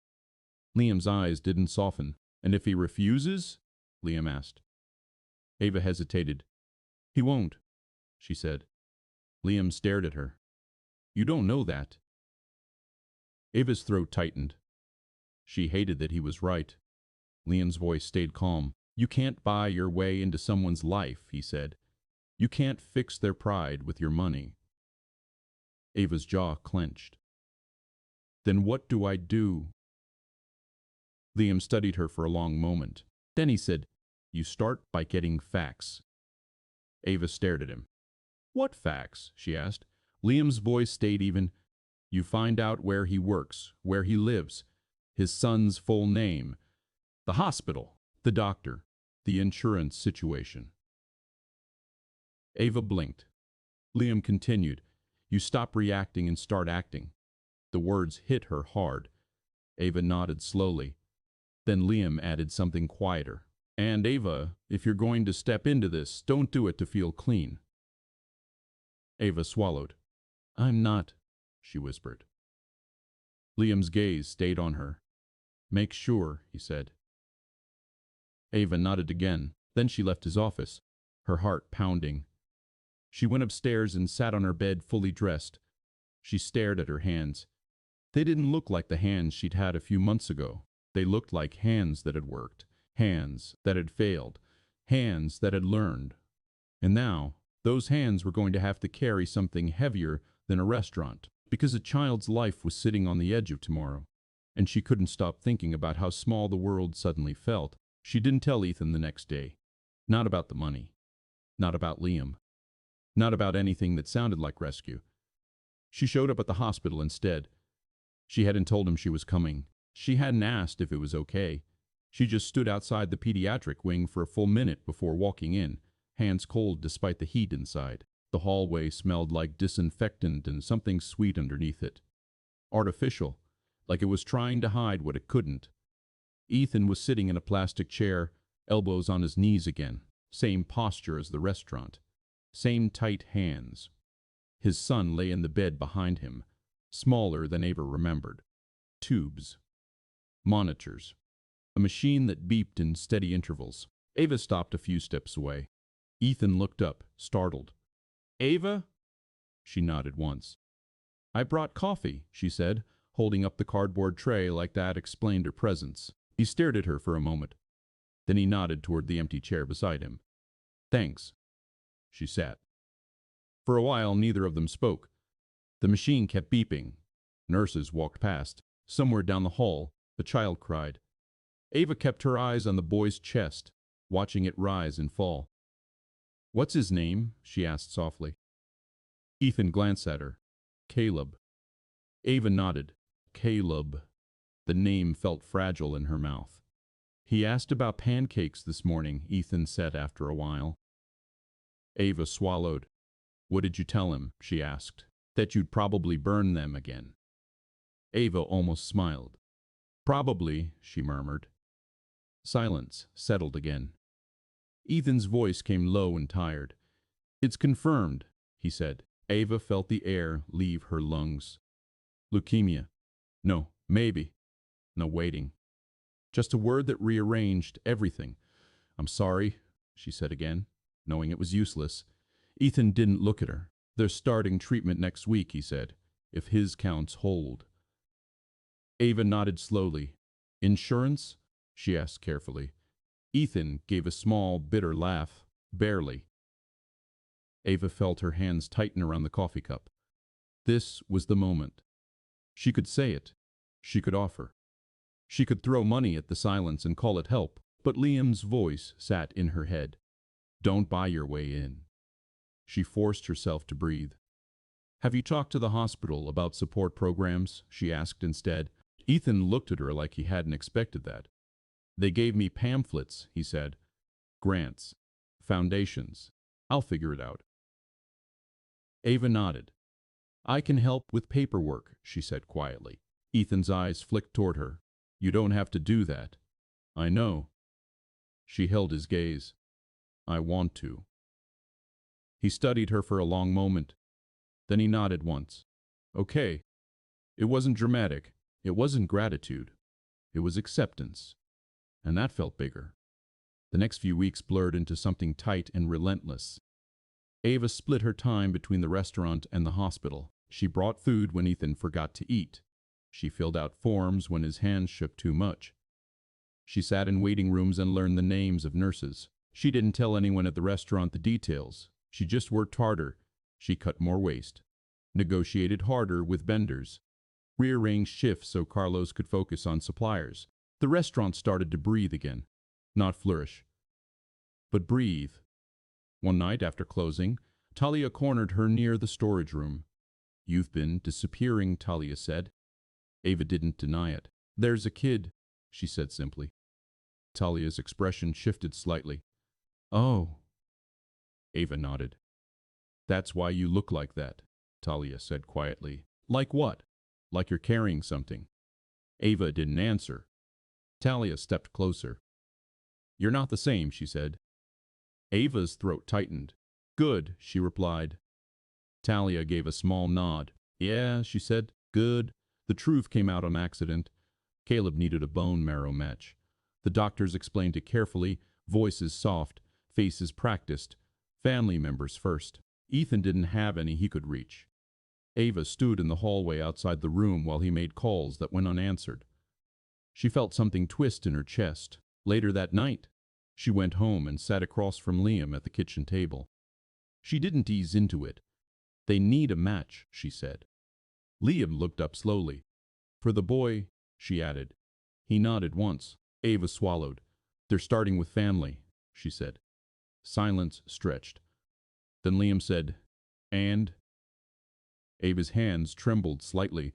[SPEAKER 1] Liam's eyes didn't soften. "And if he refuses?" Liam asked. Ava hesitated. "He won't," she said. Liam stared at her. "You don't know that." Ava's throat tightened. She hated that he was right. Liam's voice stayed calm. "You can't buy your way into someone's life," he said. "You can't fix their pride with your money." Ava's jaw clenched. "Then what do I do?" Liam studied her for a long moment. Then he said, "You start by getting facts." Ava stared at him. "What facts?" she asked. Liam's voice stayed even. "You find out where he works, where he lives, his son's full name, the hospital, the doctor, the insurance situation." Ava blinked. Liam continued, "You stop reacting and start acting." The words hit her hard. Ava nodded slowly. Then Liam added something quieter. "And Ava, if you're going to step into this, don't do it to feel clean." Ava swallowed. "I'm not," she whispered. Liam's gaze stayed on her. Make sure, he said. Ava nodded again. Then she left his office, her heart pounding. She went upstairs and sat on her bed fully dressed. She stared at her hands. They didn't look like the hands she'd had a few months ago. They looked like hands that had worked, hands that had failed, hands that had learned. And now, those hands were going to have to carry something heavier than a restaurant, because a child's life was sitting on the edge of tomorrow. And she couldn't stop thinking about how small the world suddenly felt. She didn't tell Ethan the next day. Not about the money. Not about Liam. Not about anything that sounded like rescue. She showed up at the hospital instead. She hadn't told him she was coming. She hadn't asked if it was okay. She just stood outside the pediatric wing for a full minute before walking in, hands cold despite the heat inside. The hallway smelled like disinfectant and something sweet underneath it. Artificial, like it was trying to hide what it couldn't. Ethan was sitting in a plastic chair, elbows on his knees again, same posture as the restaurant, same tight hands. His son lay in the bed behind him, smaller than Ava remembered. Tubes. Monitors. A machine that beeped in steady intervals. Ava stopped a few steps away. Ethan looked up, startled. Ava? She nodded once. I brought coffee, she said, holding up the cardboard tray like that explained her presence. He stared at her for a moment. Then he nodded toward the empty chair beside him. Thanks. She sat. For a while, neither of them spoke. The machine kept beeping. Nurses walked past. Somewhere down the hall, a child cried. Ava kept her eyes on the boy's chest, watching it rise and fall. What's his name? She asked softly. Ethan glanced at her. Caleb. Ava nodded. Caleb. The name felt fragile in her mouth. He asked about pancakes this morning, Ethan said after a while. Ava swallowed. What did you tell him? She asked. That you'd probably burn them again. Ava almost smiled. Probably, she murmured. Silence settled again. Ethan's voice came low and tired. It's confirmed, he said. Ava felt the air leave her lungs. Leukemia. No, maybe. No waiting. Just a word that rearranged everything. I'm sorry, she said again, knowing it was useless. Ethan didn't look at her. They're starting treatment next week, he said, if his counts hold. Ava nodded slowly. Insurance? She asked carefully. Ethan gave a small, bitter laugh. Barely. Ava felt her hands tighten around the coffee cup. This was the moment. She could say it. She could offer. She could throw money at the silence and call it help, but Liam's voice sat in her head. Don't buy your way in. She forced herself to breathe. Have you talked to the hospital about support programs? She asked instead. Ethan looked at her like he hadn't expected that. They gave me pamphlets, he said. Grants. Foundations. I'll figure it out. Ava nodded. I can help with paperwork, she said quietly. Ethan's eyes flicked toward her. You don't have to do that. I know. She held his gaze. I want to. He studied her for a long moment. Then he nodded once. Okay. It wasn't dramatic. It wasn't gratitude. It was acceptance. And that felt bigger. The next few weeks blurred into something tight and relentless. Ava split her time between the restaurant and the hospital. She brought food when Ethan forgot to eat. She filled out forms when his hands shook too much. She sat in waiting rooms and learned the names of nurses. She didn't tell anyone at the restaurant the details. She just worked harder. She cut more waste. Negotiated harder with vendors. Rearranged shifts so Carlos could focus on suppliers. The restaurant started to breathe again. Not flourish, but breathe. One night after closing, Talia cornered her near the storage room. You've been disappearing, Talia said. Ava didn't deny it. There's a kid, she said simply. Talia's expression shifted slightly. Oh. Ava nodded. That's why you look like that, Talia said quietly. Like what? Like you're carrying something. Ava didn't answer. Talia stepped closer. You're not the same, she said. Ava's throat tightened. Good, she replied. Talia gave a small nod. Yeah, she said. Good. The truth came out on accident. Caleb needed a bone marrow match. The doctors explained it carefully, voices soft, faces practiced, family members first. Ethan didn't have any he could reach. Ava stood in the hallway outside the room while he made calls that went unanswered. She felt something twist in her chest. Later that night, she went home and sat across from Liam at the kitchen table. She didn't ease into it. "They need a match," she said. Liam looked up slowly. "For the boy," she added. He nodded once. Ava swallowed. "They're starting with family," she said. Silence stretched. Then Liam said, "And?" Ava's hands trembled slightly.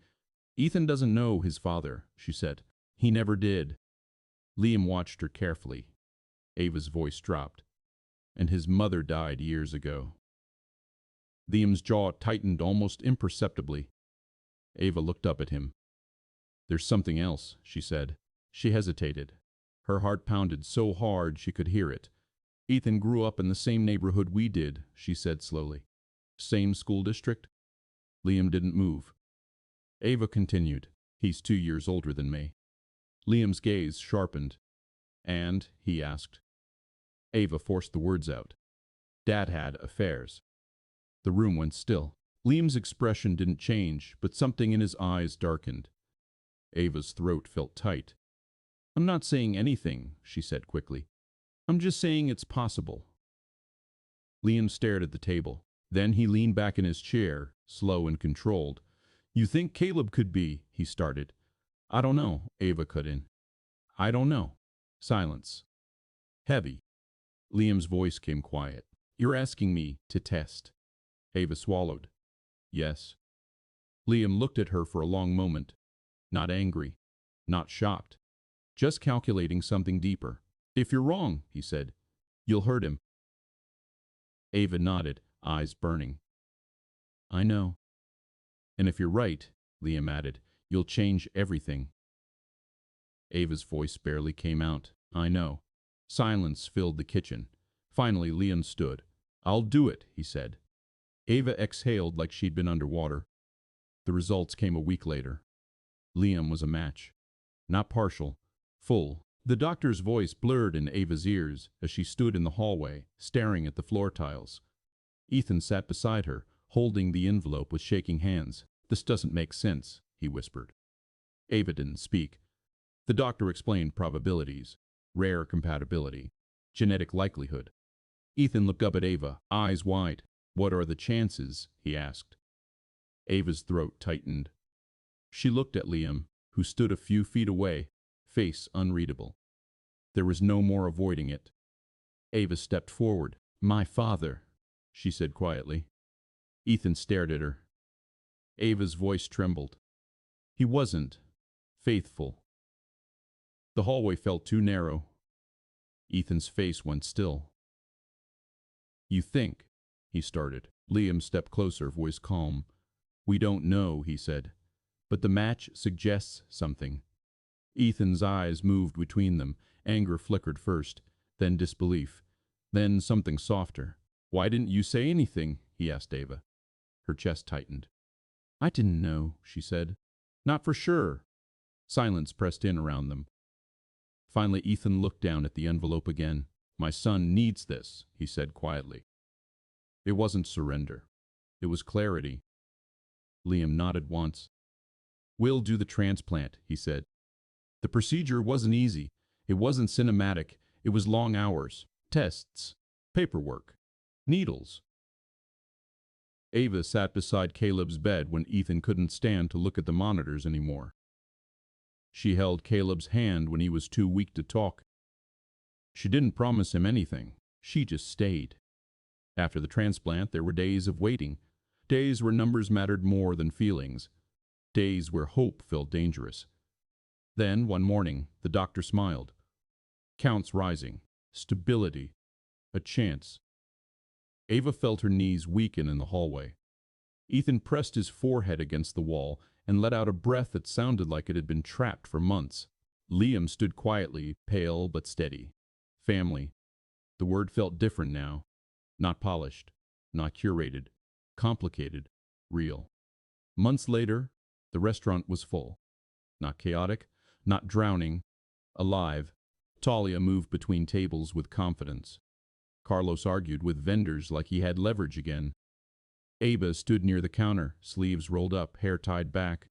[SPEAKER 1] "Ethan doesn't know his father," she said. "He never did." Liam watched her carefully. Ava's voice dropped. "And his mother died years ago." Liam's jaw tightened almost imperceptibly. Ava looked up at him. "There's something else," she said. She hesitated. Her heart pounded so hard she could hear it. "Ethan grew up in the same neighborhood we did," she said slowly. "Same school district?" Liam didn't move. Ava continued, "He's 2 years older than me." Liam's gaze sharpened. "And?" he asked. Ava forced the words out. "Dad had affairs." The room went still. Liam's expression didn't change, but something in his eyes darkened. Ava's throat felt tight. "I'm not saying anything," she said quickly. "I'm just saying it's possible." Liam stared at the table. Then he leaned back in his chair, slow and controlled. "You think Caleb could be," he started. "I don't know," Ava cut in. "I don't know." Silence. Heavy. Liam's voice came quiet. "You're asking me to test." Ava swallowed. "Yes." Liam looked at her for a long moment. Not angry. Not shocked. Just calculating something deeper. "If you're wrong," he said, "you'll hurt him." Ava nodded, eyes burning. "I know." "And if you're right," Liam added, "you'll change everything." Ava's voice barely came out. "I know." Silence filled the kitchen. Finally, Liam stood. "I'll do it," he said. Ava exhaled like she'd been underwater. The results came a week later. Liam was a match. Not partial, full. The doctor's voice blurred in Ava's ears as she stood in the hallway, staring at the floor tiles. Ethan sat beside her, holding the envelope with shaking hands. "This doesn't make sense," he whispered. Ava didn't speak. The doctor explained probabilities, rare compatibility, genetic likelihood. Ethan looked up at Ava, eyes wide. "What are the chances?" he asked. Ava's throat tightened. She looked at Liam, who stood a few feet away, face unreadable. There was no more avoiding it. Ava stepped forward. "My father," she said quietly. Ethan stared at her. Ava's voice trembled. "He wasn't faithful." The hallway felt too narrow. Ethan's face went still. "You think," he started. Liam stepped closer, voice calm. "We don't know," he said. "But the match suggests something." Ethan's eyes moved between them. Anger flickered first, then disbelief, then something softer. "Why didn't you say anything?" he asked Ava. Her chest tightened. "I didn't know," she said. "Not for sure." Silence pressed in around them. Finally, Ethan looked down at the envelope again. "My son needs this," he said quietly. It wasn't surrender. It was clarity. Liam nodded once. "We'll do the transplant," he said. The procedure wasn't easy. It wasn't cinematic. It was long hours, tests, paperwork, needles. Ava sat beside Caleb's bed when Ethan couldn't stand to look at the monitors anymore. She held Caleb's hand when he was too weak to talk. She didn't promise him anything. She just stayed. After the transplant, there were days of waiting, days where numbers mattered more than feelings, days where hope felt dangerous. Then, one morning, the doctor smiled. Counts rising, stability, a chance. Ava felt her knees weaken in the hallway. Ethan pressed his forehead against the wall and let out a breath that sounded like it had been trapped for months. Liam stood quietly, pale but steady. Family. The word felt different now. Not polished, not curated, complicated, real. Months later, The restaurant was full. Not chaotic, not drowning, alive. Talia moved between tables with confidence. Carlos argued with vendors like he had leverage again. Ava stood near the counter, sleeves rolled up, hair tied back.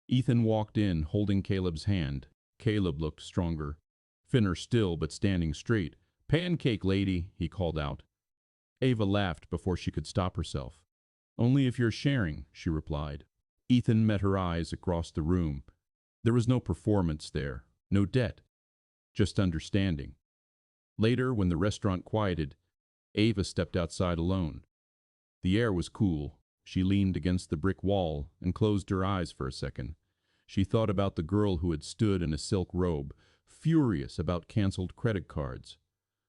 [SPEAKER 1] Ethan walked in, holding Caleb's hand. Caleb looked stronger, thinner still but standing straight. "Pancake lady," he called out. Ava laughed before she could stop herself. "Only if you're sharing," she replied. Ethan met her eyes across the room. There was no performance there, no debt, just understanding. Later, when the restaurant quieted, Ava stepped outside alone. The air was cool. She leaned against the brick wall and closed her eyes for a second. She thought about the girl who had stood in a silk robe, furious about canceled credit cards.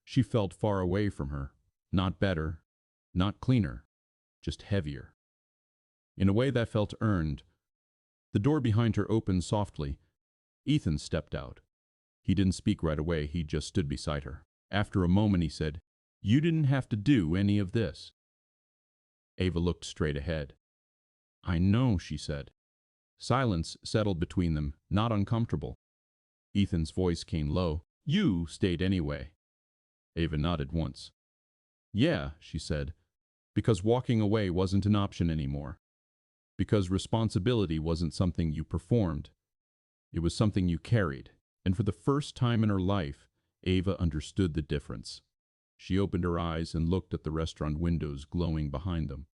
[SPEAKER 1] She felt far away from her. Not better, not cleaner, just heavier. In a way that felt earned. The door behind her opened softly. Ethan stepped out. He didn't speak right away, he just stood beside her. After a moment he said, "You didn't have to do any of this." Ava looked straight ahead. "I know," she said. Silence settled between them, not uncomfortable. Ethan's voice came low. "You stayed anyway." Ava nodded once. "Yeah," she said, "because walking away wasn't an option anymore. Because responsibility wasn't something you performed. It was something you carried." And for the first time in her life, Ava understood the difference. She opened her eyes and looked at the restaurant windows glowing behind them.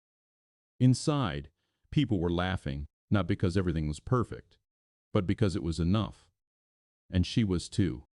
[SPEAKER 1] Inside, people were laughing, not because everything was perfect, but because it was enough. And she was too.